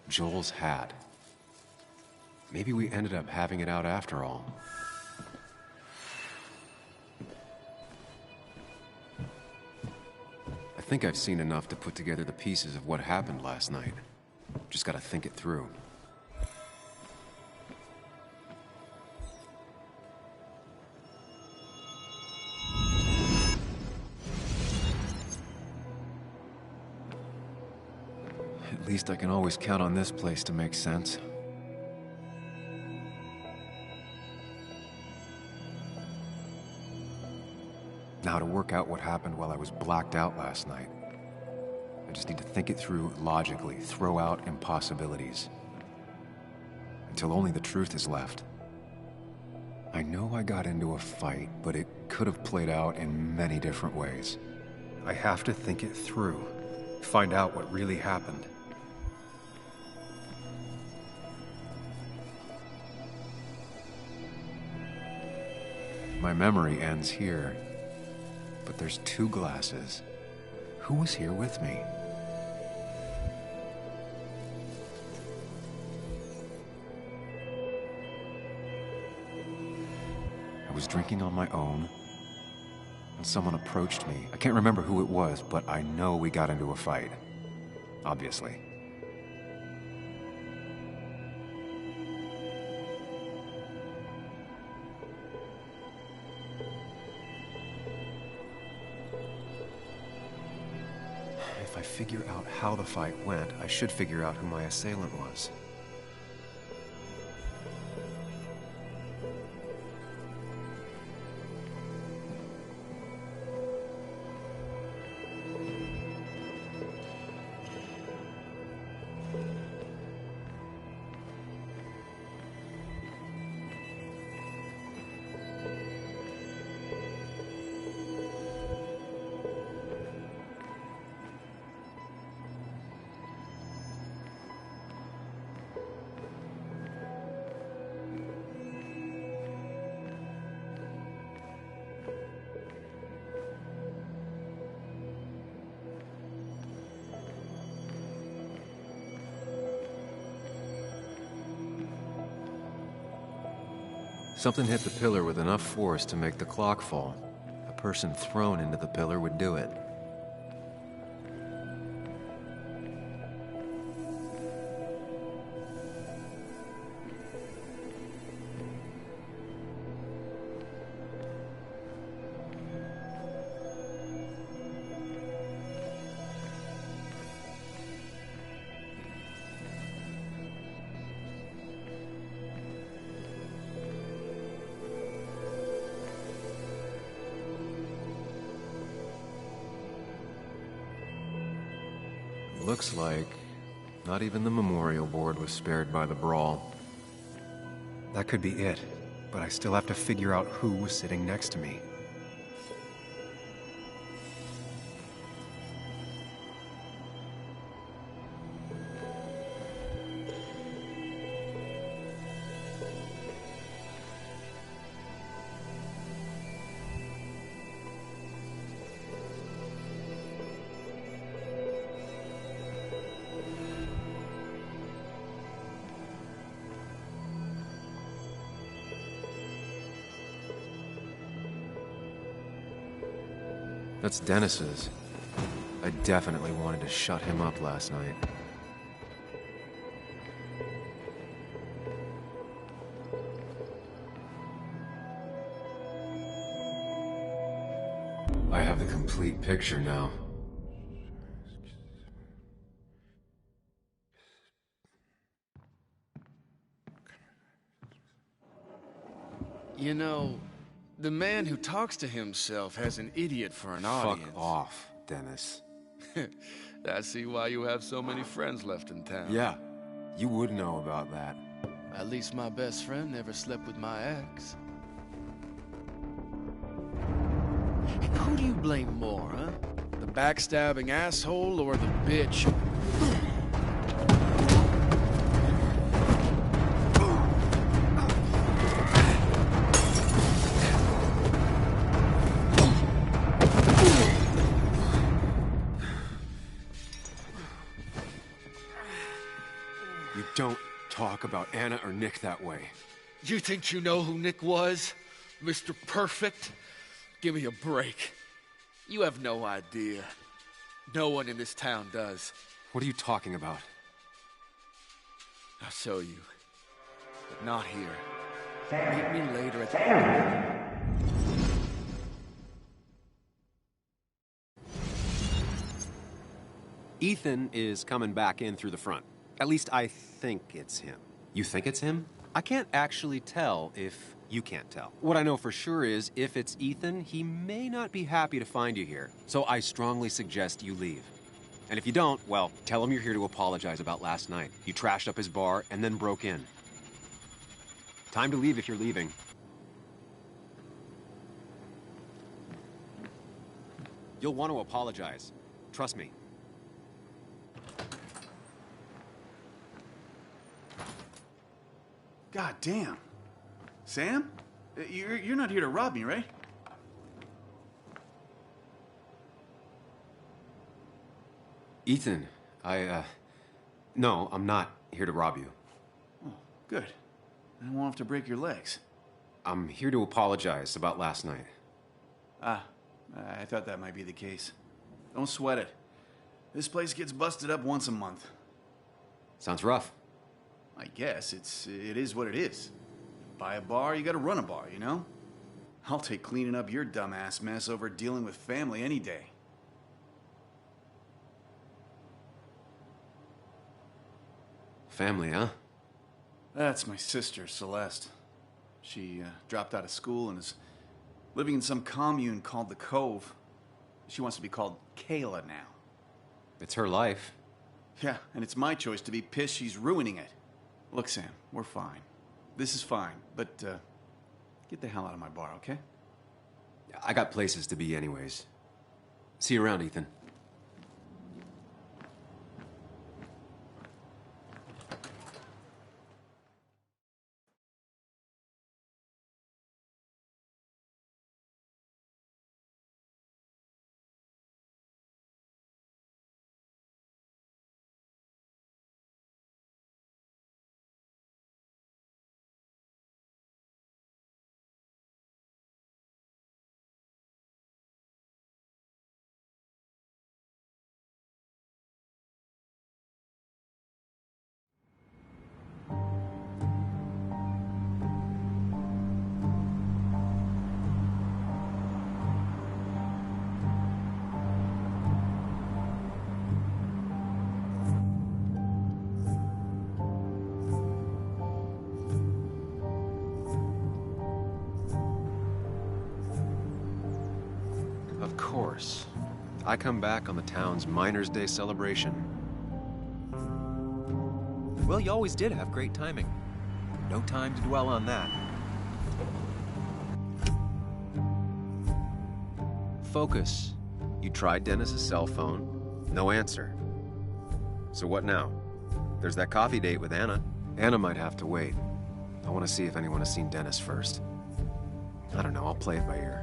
Joel's hat. Maybe we ended up having it out after all. I think I've seen enough to put together the pieces of what happened last night. Just gotta think it through. At least I can always count on this place to make sense. Now, to work out what happened while I was blacked out last night, I just need to think it through logically, throw out impossibilities. Until only the truth is left. I know I got into a fight, but it could have played out in many different ways. I have to think it through, find out what really happened. My memory ends here, but there's 2 glasses. Who was here with me? I was drinking on my own, and someone approached me. I can't remember who it was, but I know we got into a fight. Obviously. If I figure out how the fight went, I should figure out who my assailant was. Something hit the pillar with enough force to make the clock fall. A person thrown into the pillar would do it. Looks like not even the memorial board was spared by the brawl. That could be it, but I still have to figure out who was sitting next to me. That's Dennis's. I definitely wanted to shut him up last night. I have the complete picture now. You know, the man who talks to himself has an idiot for an audience. Fuck off, Dennis. I see why you have so many friends left in town. Yeah, you would know about that. At least my best friend never slept with my ex. Who do you blame more, huh? The backstabbing asshole or the bitch? You don't talk about Anna or Nick that way. You think you know who Nick was? Mr. Perfect? Give me a break. You have no idea. No one in this town does. What are you talking about? I'll show you. But not here. Meet me later at the... Ethan is coming back in through the front. At least I think it's him. You think it's him? I can't actually tell if You can't tell. What I know for sure is, if it's Ethan, he may not be happy to find you here. So I strongly suggest you leave. And if you don't, well, tell him you're here to apologize about last night. You trashed up his bar and then broke in. Time to leave if you're leaving. You'll want to apologize. Trust me. God damn. Sam? You're not here to rob me, right? Ethan, no, I'm not here to rob you. Oh, good. I won't have to break your legs. I'm here to apologize about last night. Ah, I thought that might be the case. Don't sweat it. This place gets busted up once a month. Sounds rough. I guess it is what it is. Buy a bar, you gotta run a bar, you know? I'll take cleaning up your dumbass mess over dealing with family any day. Family, huh? That's my sister, Celeste. She dropped out of school and is living in some commune called the Cove. She wants to be called Kayla now. It's her life. Yeah, and it's my choice to be pissed she's ruining it. Look, Sam, we're fine. This is fine, but get the hell out of my bar, okay? I got places to be anyways. See you around, Ethan. Of course. I come back on the town's Miners' Day celebration. Well, you always did have great timing. No time to dwell on that. Focus. You tried Dennis's cell phone. No answer. So what now? There's that coffee date with Anna. Anna might have to wait. I want to see if anyone has seen Dennis first. I don't know, I'll play it by ear.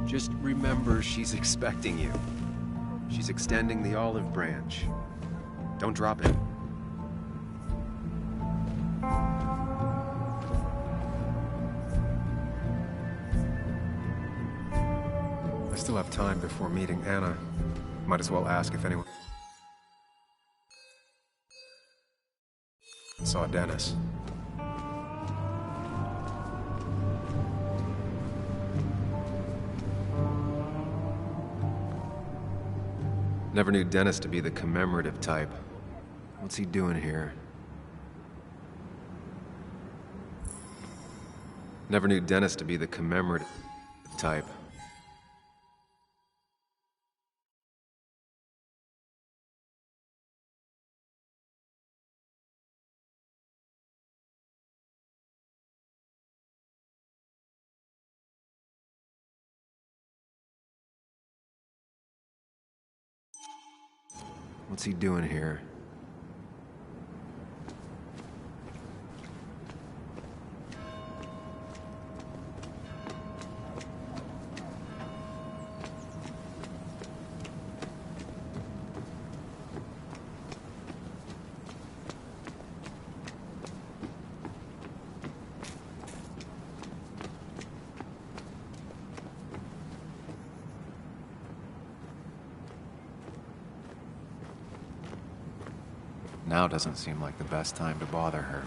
Just remember she's expecting you. She's extending the olive branch. Don't drop it. I still have time before meeting Anna. Might as well ask if anyone saw Dennis. Never knew Dennis to be the commemorative type. What's he doing here? Never knew Dennis to be the commemorative type. What's he doing here? Now doesn't seem like the best time to bother her.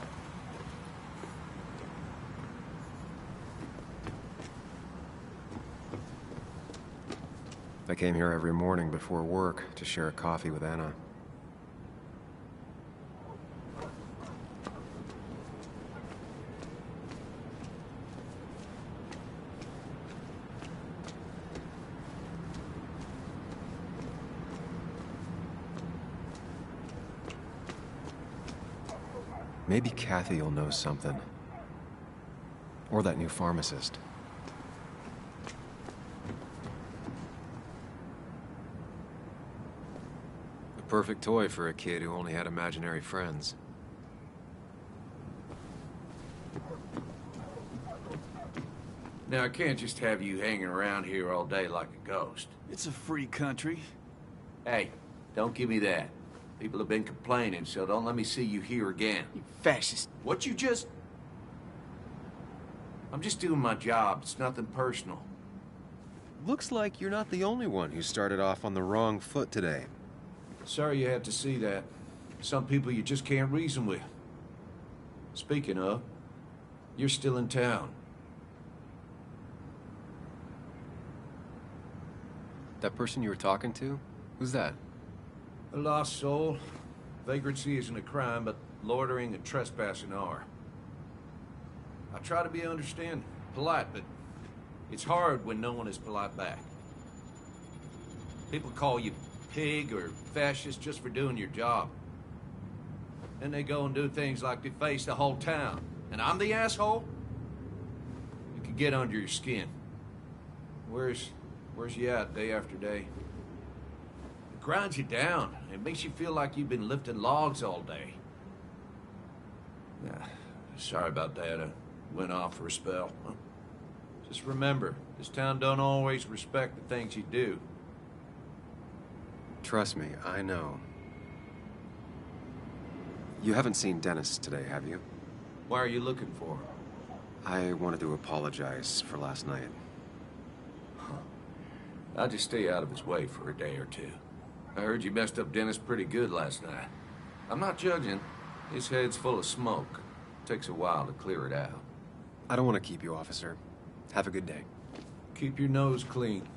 I came here every morning before work to share a coffee with Anna. Maybe Kathy will know something. Or that new pharmacist. A perfect toy for a kid who only had imaginary friends. Now, I can't just have you hanging around here all day like a ghost. It's a free country. Hey, don't give me that. People have been complaining, so don't let me see you here again. You fascist. What you just... I'm just doing my job. It's nothing personal. Looks like you're not the only one who started off on the wrong foot today. Sorry you had to see that. Some people you just can't reason with. Speaking of, you're still in town. That person you were talking to? Who's that? A lost soul. Vagrancy isn't a crime, but loitering and trespassing are. I try to be understanding, polite, but it's hard when no one is polite back. People call you pig or fascist just for doing your job. Then they go and do things like deface the whole town. And I'm the asshole? It can get under your skin. Where's you at day after day? It grinds you down. It makes you feel like you've been lifting logs all day. Yeah, sorry about that. I went off for a spell. Just remember, this town don't always respect the things you do. Trust me, I know. You haven't seen Dennis today, have you? Why are you looking for him? I wanted to apologize for last night. I'll just stay out of his way for a day or two. I heard you messed up Dennis pretty good last night. I'm not judging. His head's full of smoke. Takes a while to clear it out. I don't want to keep you, officer. Have a good day. Keep your nose clean.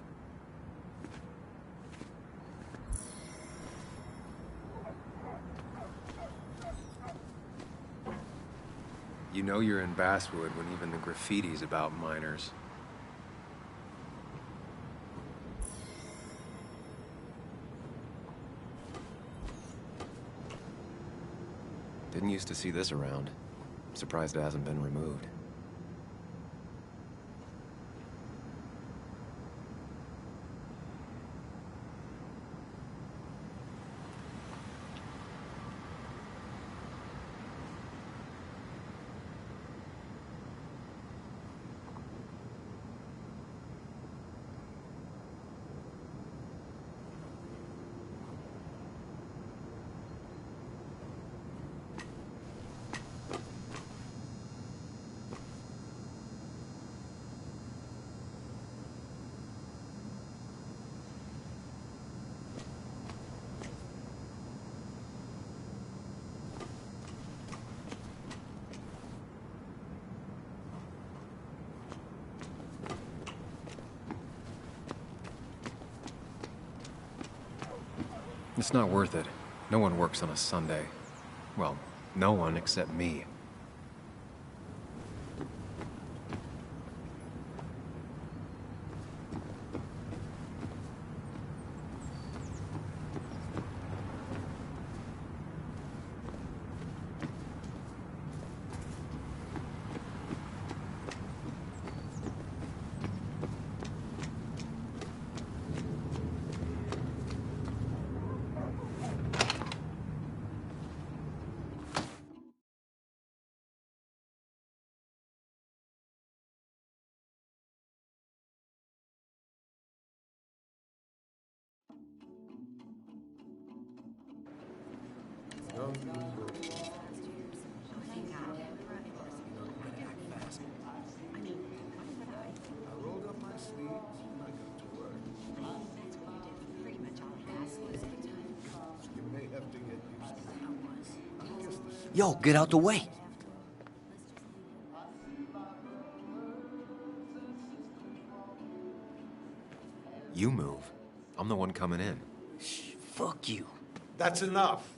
You know you're in Basswood when even the graffiti's about minors. Didn't used to see this around. Surprised it hasn't been removed. It's not worth it. No one works on a Sunday. Well, no one except me. Yo, get out the way. You move. I'm the one coming in. Shh, fuck you. That's enough.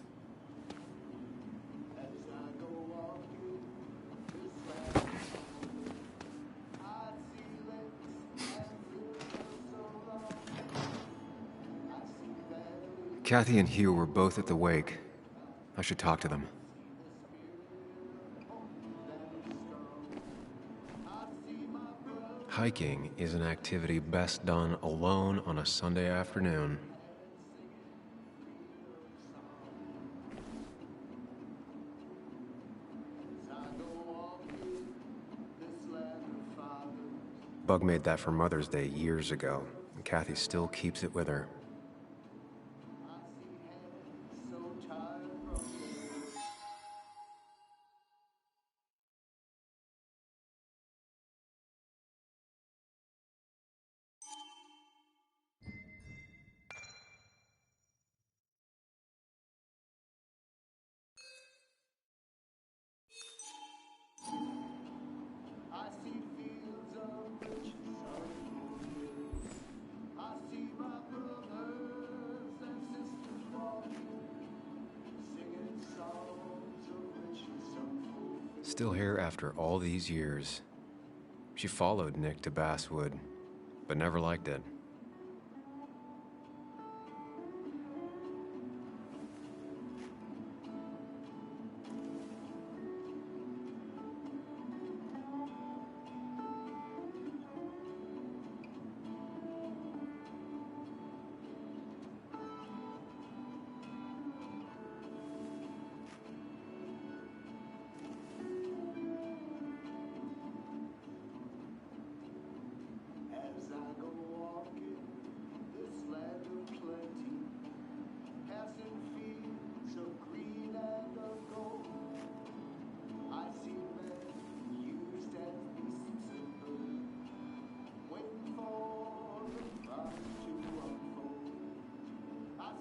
Kathy and Hugh were both at the wake. I should talk to them. Hiking is an activity best done alone on a Sunday afternoon. Bug made that for Mother's Day years ago, and Kathy still keeps it with her. Still here after all these years. She followed Nick to Basswood, but never liked it.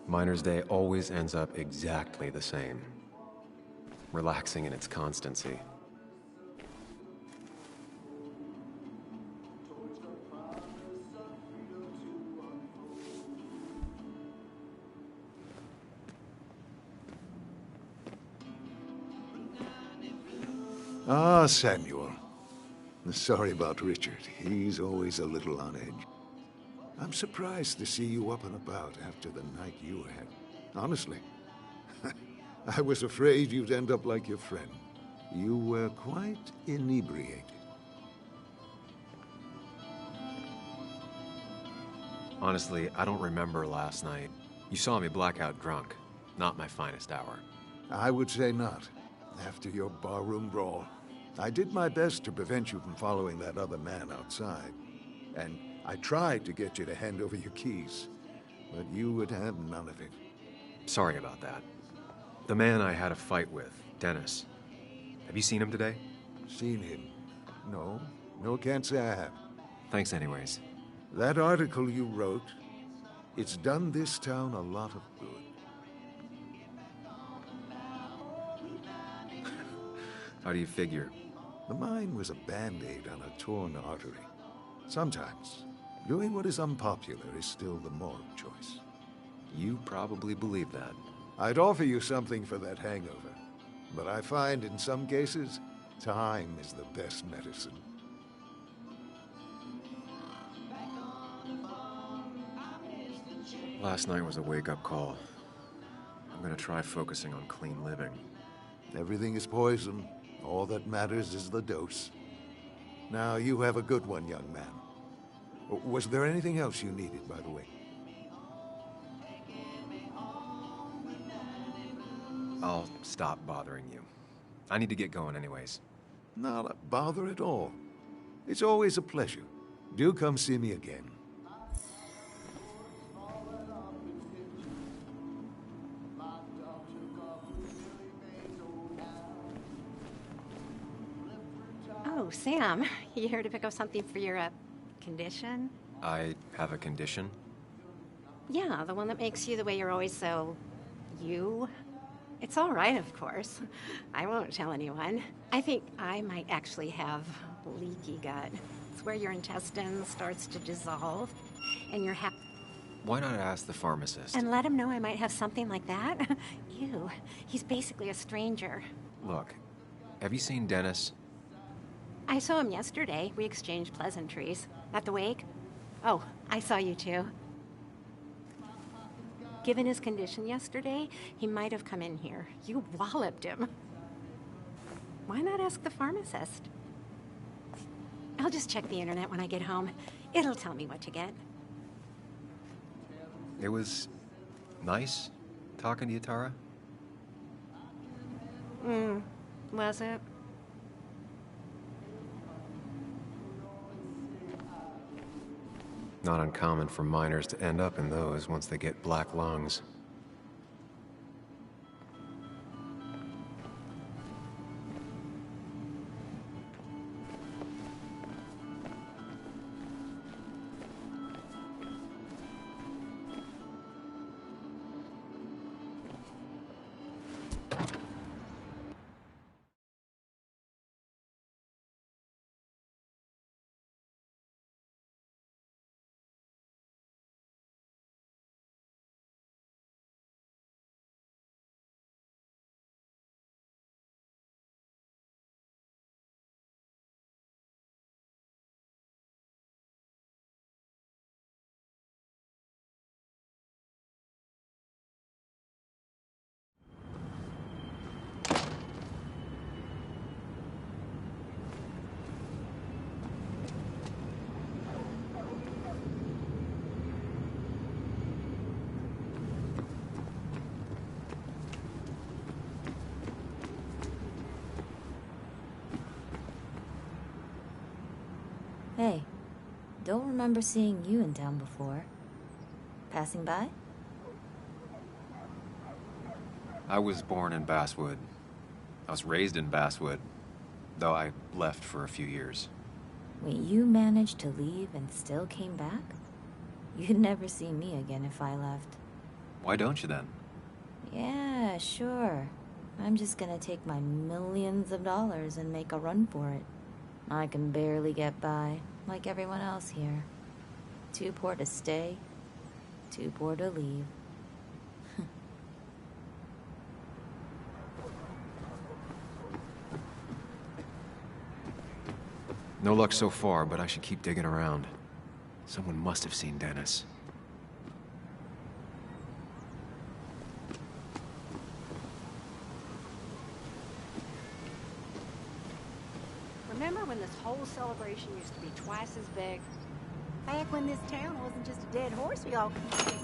Miner's Day always ends up exactly the same. Relaxing in its constancy. Ah, Samuel. Sorry about Richard. He's always a little on edge. I'm surprised to see you up and about after the night you had. Honestly. I was afraid you'd end up like your friend. You were quite inebriated. Honestly, I don't remember last night. You saw me blackout drunk. Not my finest hour. I would say not. After your barroom brawl, I did my best to prevent you from following that other man outside. And I tried to get you to hand over your keys, but you would have none of it. Sorry about that. The man I had a fight with, Dennis. Have you seen him today? Seen him? No. No, can't say I have. Thanks anyways. That article you wrote, it's done this town a lot of good. How do you figure? The mine was a band-aid on a torn artery. Sometimes, doing what is unpopular is still the moral choice. You probably believe that. I'd offer you something for that hangover, but I find in some cases, time is the best medicine. Last night was a wake-up call. I'm gonna try focusing on clean living. Everything is poison. All that matters is the dose. Now, you have a good one, young man. Was there anything else you needed, by the way? I'll stop bothering you. I need to get going anyways. Not a bother at all. It's always a pleasure. Do come see me again. Oh, Sam, you here to pick up something for your, condition? I have a condition? Yeah, the one that makes you the way you're always so... you? It's all right, of course. I won't tell anyone. I think I might actually have leaky gut. It's where your intestine starts to dissolve, and you're Why not ask the pharmacist? And let him know I might have something like that? Ew, he's basically a stranger. Look, have you seen Dennis? I saw him yesterday. We exchanged pleasantries. At the wake? Oh, I saw you too. Given his condition yesterday, he might have come in here. You walloped him. Why not ask the pharmacist? I'll just check the internet when I get home. It'll tell me what to get. It was nice talking to you, Tara. Was it? Not uncommon for miners to end up in those once they get black lungs. Hey, don't remember seeing you in town before. Passing by? I was born in Basswood. I was raised in Basswood, though I left for a few years. Wait, you managed to leave and still came back? You'd never see me again if I left. Why don't you then? Yeah, sure. I'm just gonna take my millions of dollars and make a run for it. I can barely get by, like everyone else here. Too poor to stay, too poor to leave. No luck so far, but I should keep digging around. Someone must have seen Dennis. Remember when this whole celebration used to be twice as big? Back when this town wasn't just a dead horse we all could see.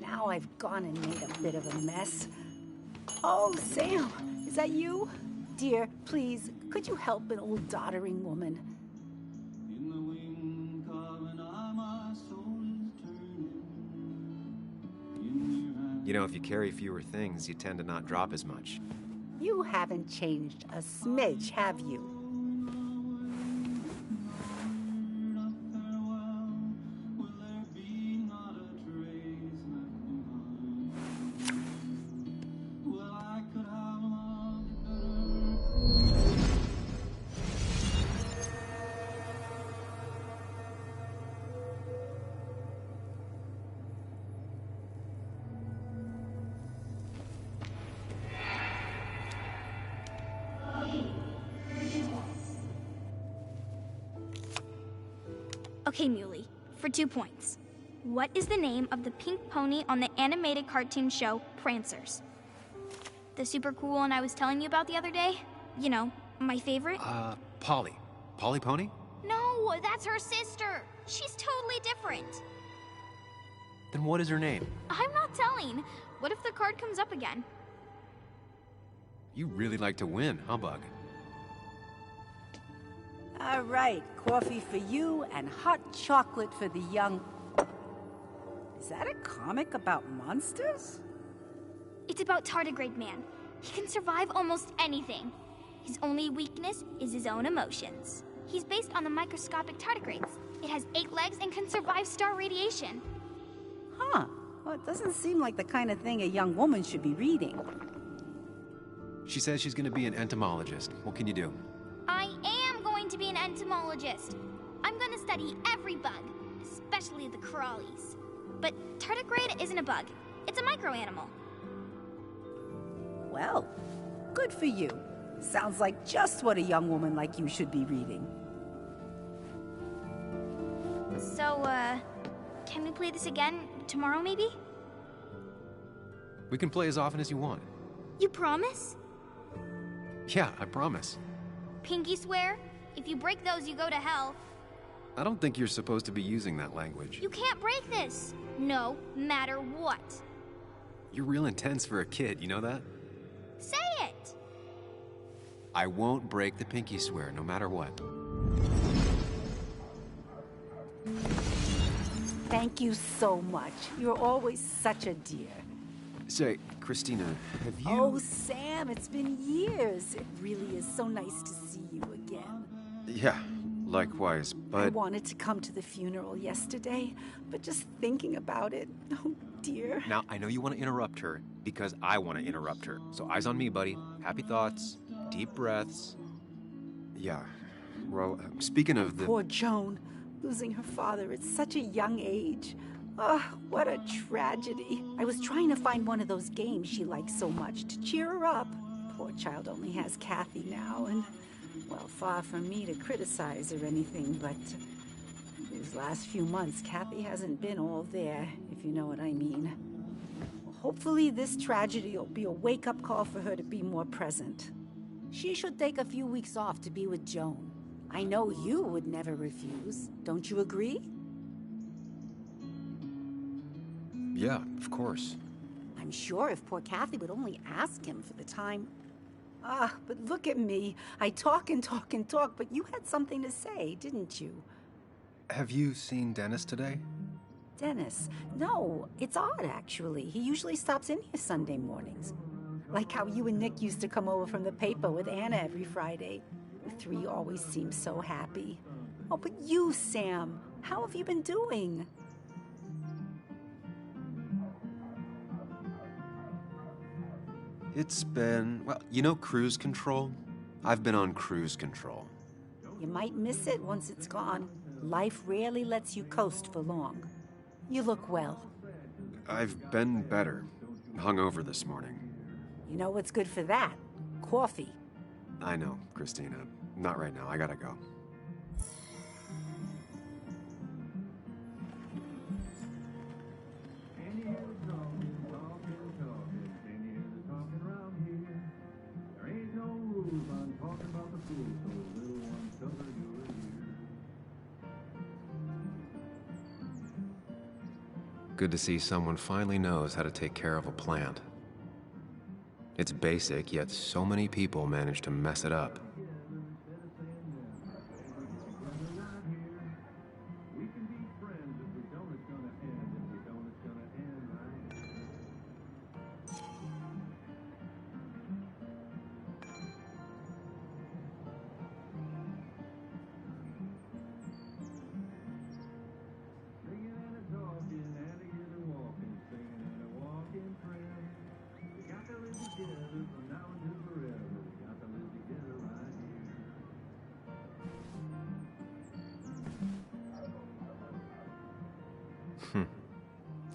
Now I've gone and made a bit of a mess. Oh, Sam, is that you? Dear, please, could you help an old doddering woman? You know, if you carry fewer things, you tend to not drop as much. You haven't changed a smidge, have you? Okay, Muley, for 2 points. What is the name of the pink pony on the animated cartoon show, Prancers? The super cool one I was telling you about the other day? You know, my favorite? Polly. Polly Pony? No, that's her sister. She's totally different. Then what is her name? I'm not telling. What if the card comes up again? You really like to win, huh, Bug? All right, coffee for you and hot chocolate for the young... Is that a comic about monsters? It's about Tardigrade Man. He can survive almost anything. His only weakness is his own emotions. He's based on the microscopic tardigrades. It has 8 legs and can survive star radiation. Huh. Well, it doesn't seem like the kind of thing a young woman should be reading. She says she's gonna be an entomologist. What can you do? I am going to be an entomologist. I'm going to study every bug, especially the crawlies. But tardigrade isn't a bug. It's a microanimal. Well, good for you. Sounds like just what a young woman like you should be reading. So, can we play this again tomorrow, maybe? We can play as often as you want. You promise? Yeah, I promise. Pinky swear? If you break those, you go to hell. I don't think you're supposed to be using that language. You can't break this. No matter what. You're real intense for a kid, you know that? Say it! I won't break the pinky swear, no matter what. Thank you so much. You're always such a dear. Say, Christina, have you... Oh, Sam, it's been years. It really is so nice to see you again. Yeah, likewise, but... I wanted to come to the funeral yesterday, but just thinking about it, oh dear. Now, I know you want to interrupt her, because I want to interrupt her. So eyes on me, buddy. Happy thoughts, deep breaths. Yeah, well, speaking of the... Poor Joan, losing her father at such a young age. Oh, what a tragedy. I was trying to find one of those games she likes so much to cheer her up. Poor child only has Kathy now, and, well, far from me to criticize or anything, but these last few months, Kathy hasn't been all there, if you know what I mean. Hopefully this tragedy will be a wake-up call for her to be more present. She should take a few weeks off to be with Joan. I know you would never refuse. Don't you agree? Yeah, of course. I'm sure if poor Kathy would only ask him for the time. Ah, but look at me. I talk and talk and talk, but you had something to say, didn't you? Have you seen Dennis today? Dennis? No, it's odd, actually. He usually stops in here Sunday mornings. Like how you and Nick used to come over from the paper with Anna every Friday. The three always seem so happy. Oh, but you, Sam, how have you been doing? It's been, well, you know cruise control? I've been on cruise control. You might miss it once it's gone. Life rarely lets you coast for long. You look well. I've been better. Hungover this morning. You know what's good for that? Coffee. I know, Christina. Not right now. I gotta go. Good to see someone finally knows how to take care of a plant. It's basic, yet so many people manage to mess it up.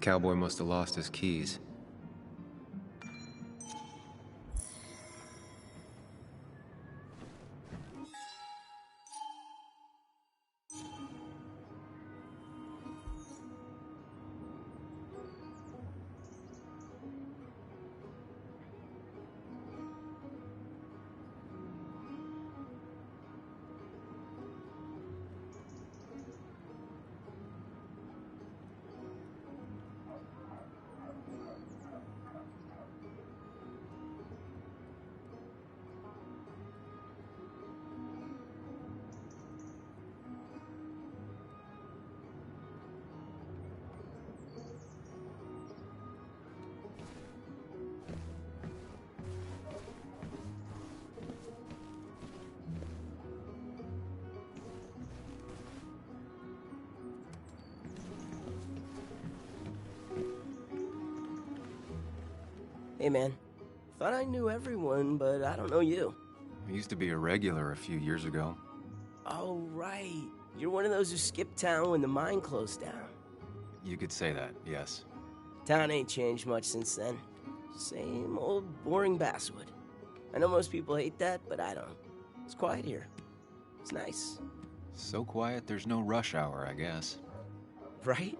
Cowboy must have lost his keys. Hey, man. Thought I knew everyone, but I don't know you. I used to be a regular a few years ago. Oh, right. You're one of those who skipped town when the mine closed down. You could say that, yes. Town ain't changed much since then. Same old boring basswood. I know most people hate that, but I don't. It's quiet here. It's nice. So quiet, there's no rush hour, I guess. Right?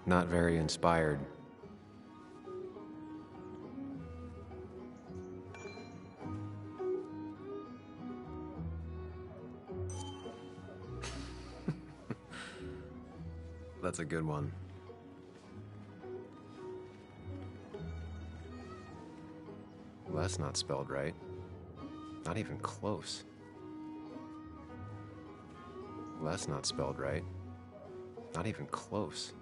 Not very inspired. That's a good one. Well, that's not spelled right. Not even close. Well, that's not spelled right. Not even close.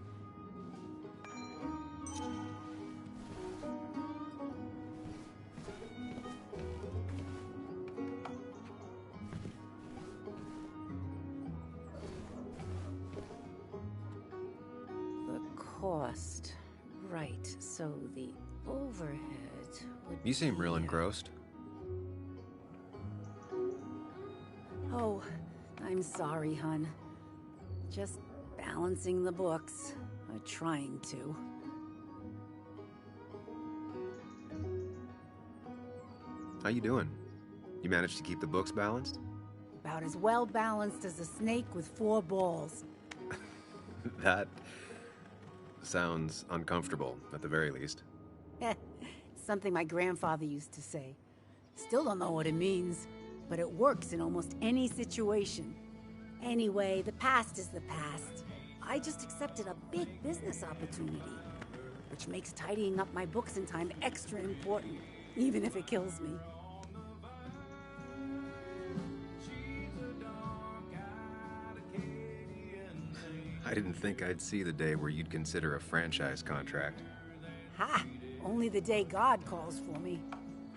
The cost. Right, so the overhead would You seem real be, engrossed. Oh, I'm sorry, hun. Just balancing the books. Trying to. How you doing? You managed to keep the books balanced? About as well balanced as a snake with 4 balls. That sounds uncomfortable, at the very least. Something my grandfather used to say. Still don't know what it means, but it works in almost any situation. Anyway, the past is the past. I just accepted a big business opportunity, which makes tidying up my books in time extra important, even if it kills me. I didn't think I'd see the day where you'd consider a franchise contract. Ha! Only the day God calls for me.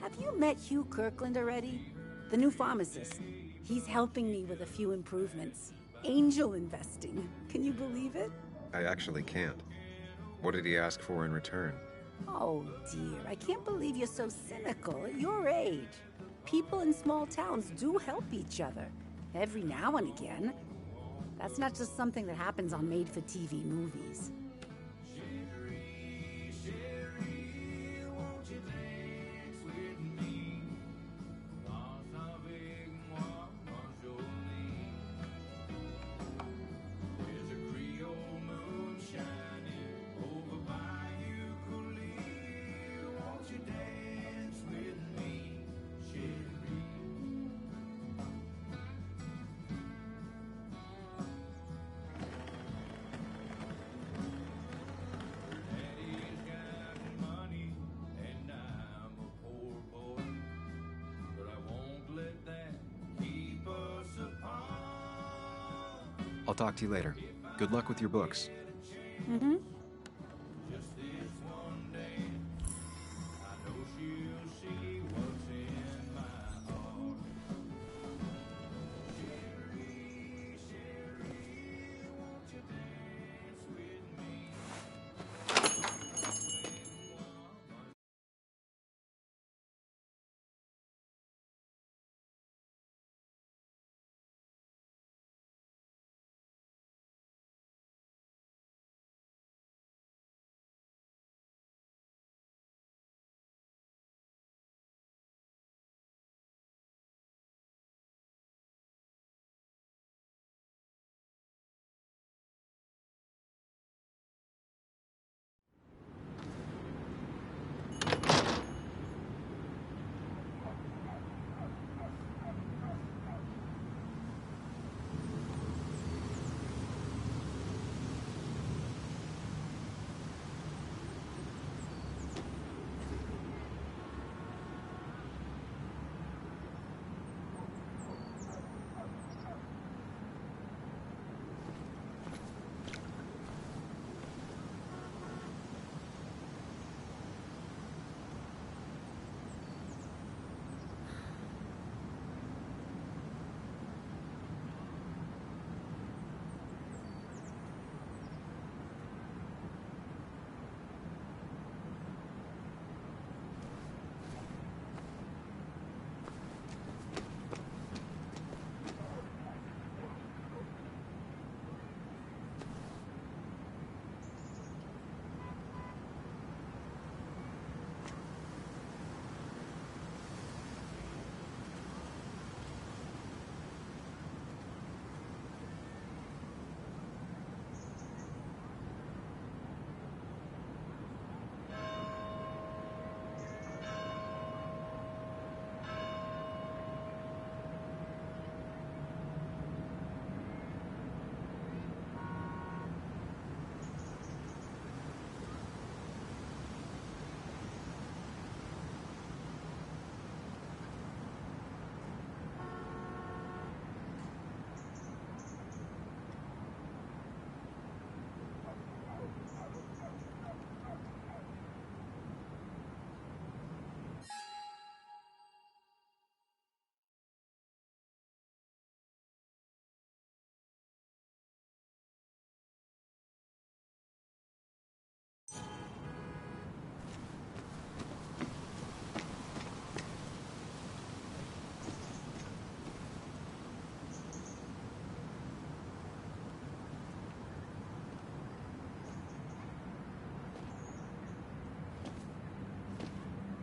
Have you met Hugh Kirkland already? The new pharmacist. He's helping me with a few improvements. Angel investing. Can you believe it? I actually can't. What did he ask for in return? Oh dear, I can't believe you're so cynical at your age. People in small towns do help each other, every now and again. That's not just something that happens on made-for-TV movies. I'll talk to you later. Good luck with your books. Mm-hmm.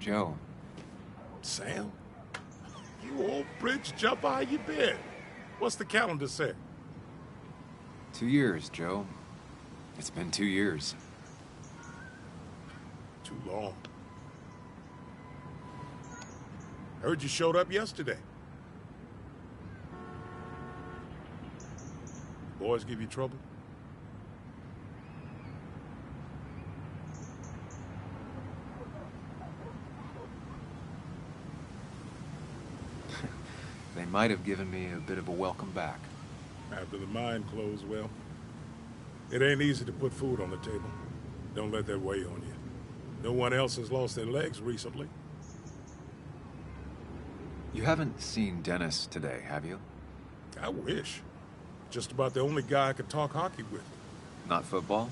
Joe. Sam? You old bridge jumper, how you been? What's the calendar say? 2 years, Joe. It's been 2 years. Too long. Heard you showed up yesterday. Boys give you trouble? They might have given me a bit of a welcome back. After the mine closed, well, it ain't easy to put food on the table. Don't let that weigh on you. No one else has lost their legs recently. You haven't seen Dennis today, have you? I wish. Just about the only guy I could talk hockey with. Not football?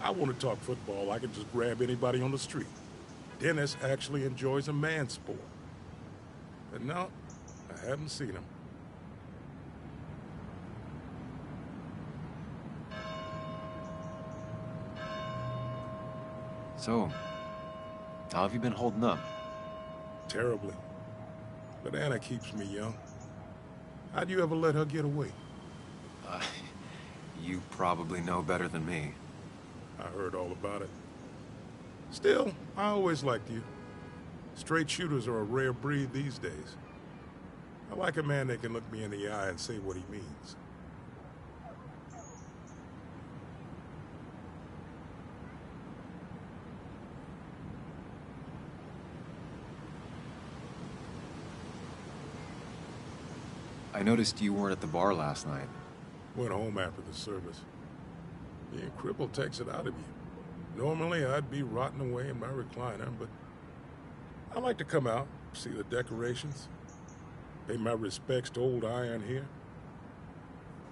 I want to talk football. I can just grab anybody on the street. Dennis actually enjoys a man's sport. But no, I haven't seen him. So, how have you been holding up? Terribly. But Anna keeps me young. How'd you ever let her get away? You probably know better than me. I heard all about it. Still, I always liked you. Straight shooters are a rare breed these days. I like a man that can look me in the eye and say what he means. I noticed you weren't at the bar last night. Went home after the service. Being crippled takes it out of you. Normally, I'd be rotting away in my recliner, but I like to come out, see the decorations, pay my respects to old iron here.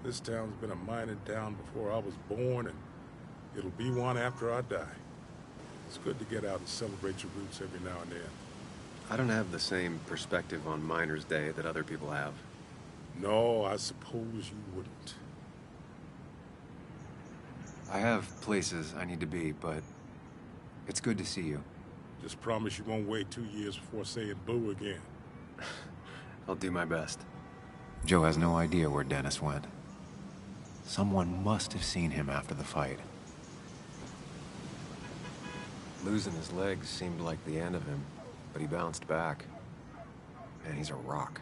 This town's been a mining town before I was born, and it'll be one after I die. It's good to get out and celebrate your roots every now and then. I don't have the same perspective on Miners' Day that other people have. No, I suppose you wouldn't. I have places I need to be, but it's good to see you. Just promise you won't wait 2 years before saying boo again. I'll do my best. Joe has no idea where Dennis went. Someone must have seen him after the fight. Losing his legs seemed like the end of him, but he bounced back. Man, he's a rock.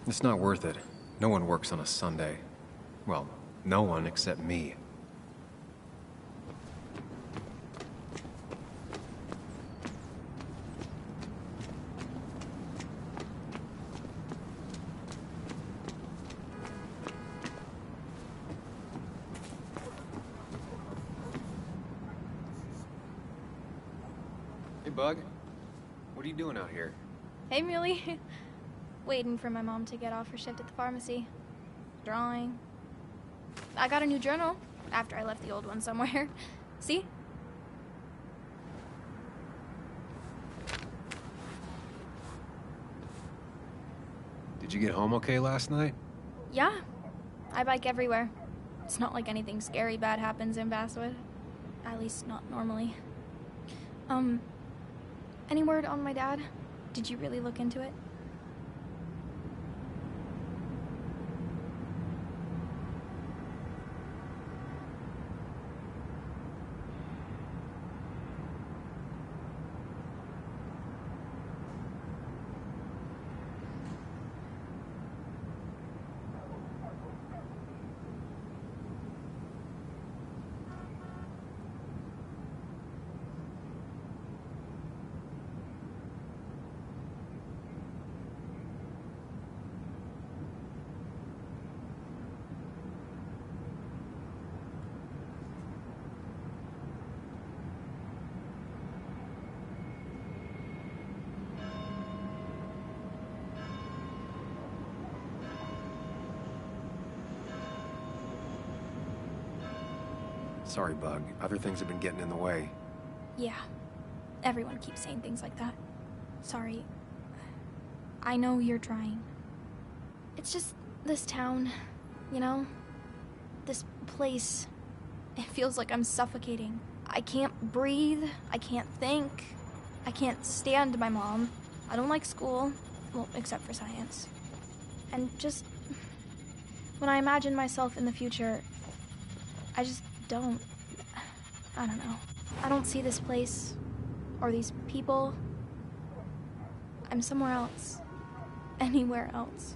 It's not worth it. No one works on a Sunday. Well, no one except me. Hey, Bug. What are you doing out here? Hey, Muley. Waiting for my mom to get off her shift at the pharmacy. Drawing. I got a new journal after I left the old one somewhere. See? Did you get home okay last night? Yeah. I bike everywhere. It's not like anything scary bad happens in Basswood. At least not normally. Any word on my dad? Did you really look into it? Sorry, Bug. Other things have been getting in the way. Yeah. Everyone keeps saying things like that. Sorry. I know you're trying. It's just this town, you know? This place. It feels like I'm suffocating. I can't breathe. I can't think. I can't stand my mom. I don't like school. Well, except for science. And just... when I imagine myself in the future, I just don't... I don't know. I don't see this place, or these people. I'm somewhere else. Anywhere else.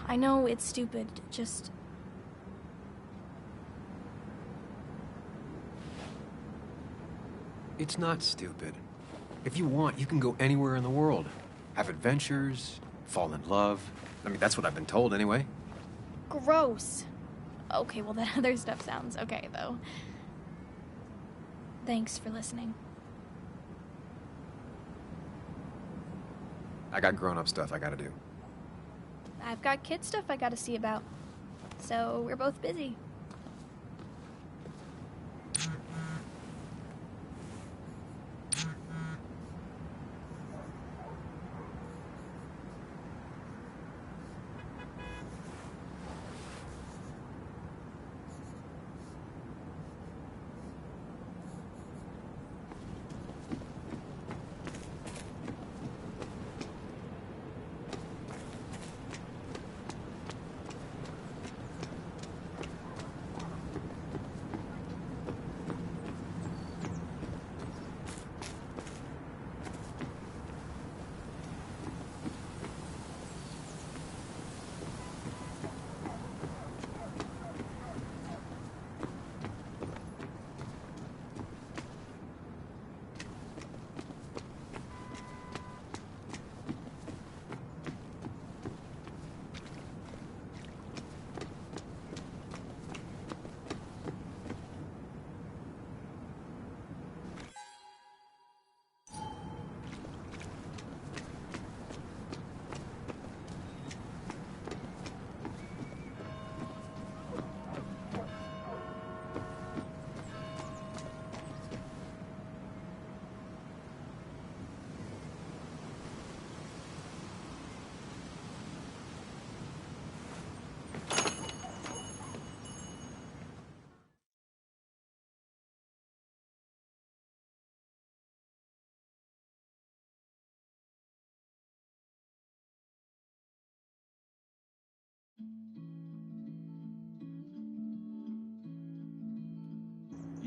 I know it's stupid, just... It's not stupid. If you want, you can go anywhere in the world. Have adventures, fall in love. I mean, that's what I've been told anyway. Gross. Okay, well, that other stuff sounds okay, though. Thanks for listening. I got grown-up stuff I gotta do. I've got kid stuff I gotta see about. So we're both busy.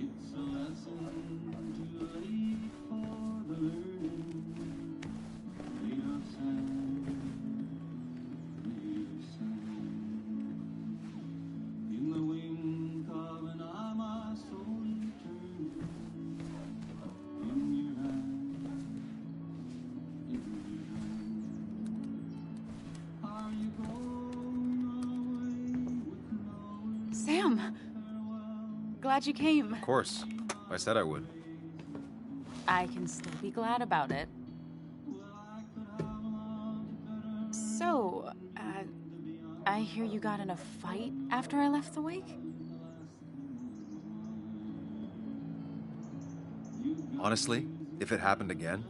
It's a lesson too late for the learning. Made of sand, made of sand. In the wink of an eye, my soul returned. In your hand, in your hand. Are you going away with no... Sam! Glad you came. Of course. I said I would. I can still be glad about it. So, I hear you got in a fight after I left the wake? Honestly, if it happened again,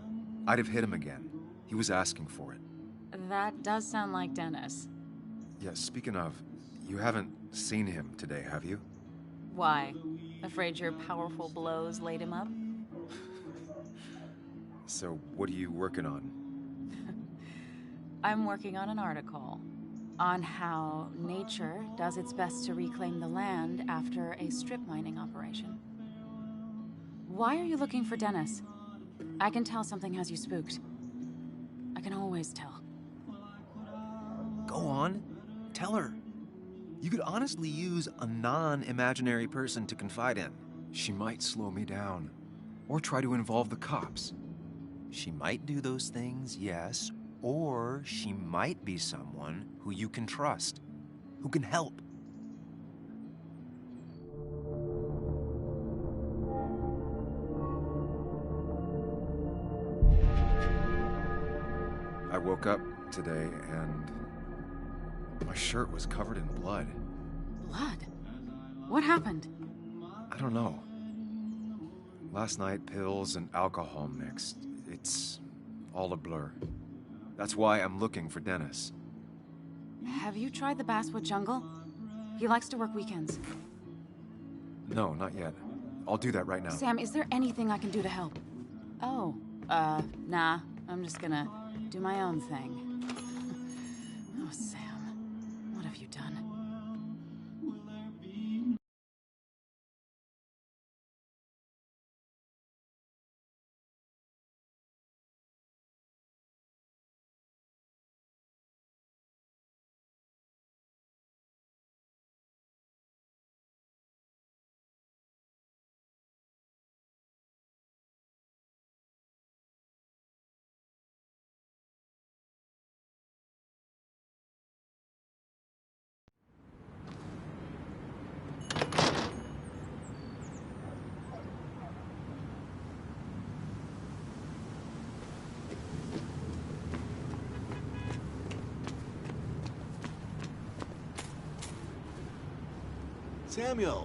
I'd have hit him again. He was asking for it. That does sound like Dennis. Yeah, speaking of, you haven't seen him today, have you? Why? Afraid your powerful blows laid him up? So, what are you working on? I'm working on an article on how nature does its best to reclaim the land after a strip mining operation. Why are you looking for Dennis? I can tell something has you spooked. I can always tell. Go on. Tell her. You could honestly use a non-imaginary person to confide in. She might slow me down. Or try to involve the cops. She might do those things, yes. Or she might be someone who you can trust. Who can help. I woke up today and my shirt was covered in blood. Blood? What happened? I don't know. Last night, pills and alcohol mixed. It's all a blur. That's why I'm looking for Dennis. Have you tried the Basswood Jungle? He likes to work weekends. No, not yet. I'll do that right now. Sam, is there anything I can do to help? Oh, nah. I'm just gonna do my own thing. Oh, Sam. What have you done?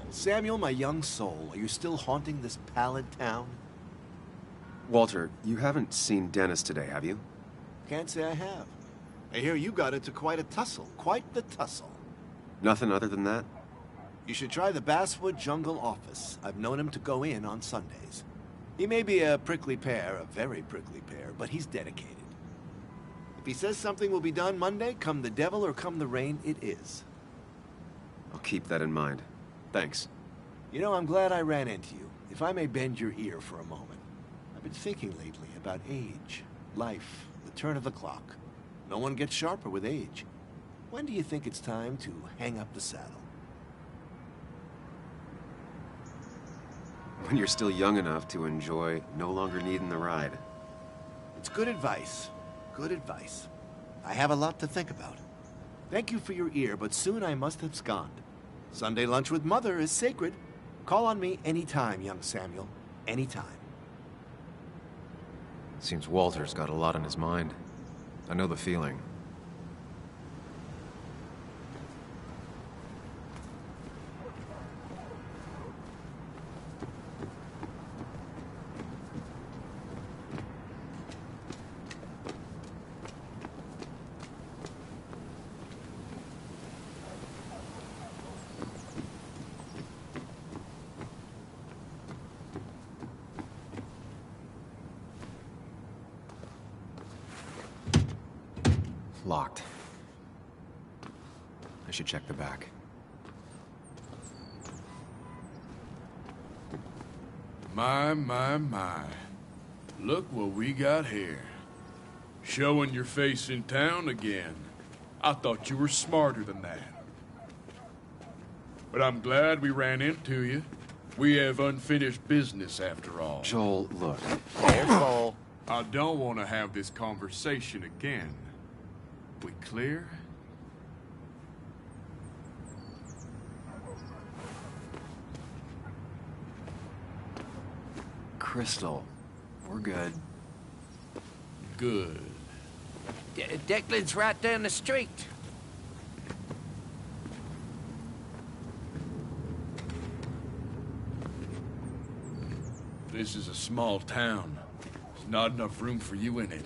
Samuel, my young soul, are you still haunting this pallid town? Walter, you haven't seen Dennis today, have you? Can't say I have. I hear you got into quite a tussle. Quite the tussle. Nothing other than that? You should try the Basswood Jungle office. I've known him to go in on Sundays. He may be a prickly pear, a very prickly pear, but he's dedicated. If he says something will be done Monday, come the devil or come the rain, it is. I'll keep that in mind. Thanks. You know, I'm glad I ran into you. If I may bend your ear for a moment. I've been thinking lately about age, life, the turn of the clock. No one gets sharper with age. When do you think it's time to hang up the saddle? When you're still young enough to enjoy no longer needing the ride. It's good advice. Good advice. I have a lot to think about. Thank you for your ear, but soon I must abscond. Sunday lunch with Mother is sacred. Call on me anytime, young Samuel. Anytime. Seems Walter's got a lot on his mind. I know the feeling. Locked. I should check the back. My. Look what we got here. Showing your face in town again. I thought you were smarter than that. But I'm glad we ran into you. We have unfinished business after all. Joel, look. Careful. I don't want to have this conversation again. We clear? Crystal, we're good. Good. Declan's right down the street. This is a small town. There's not enough room for you in it.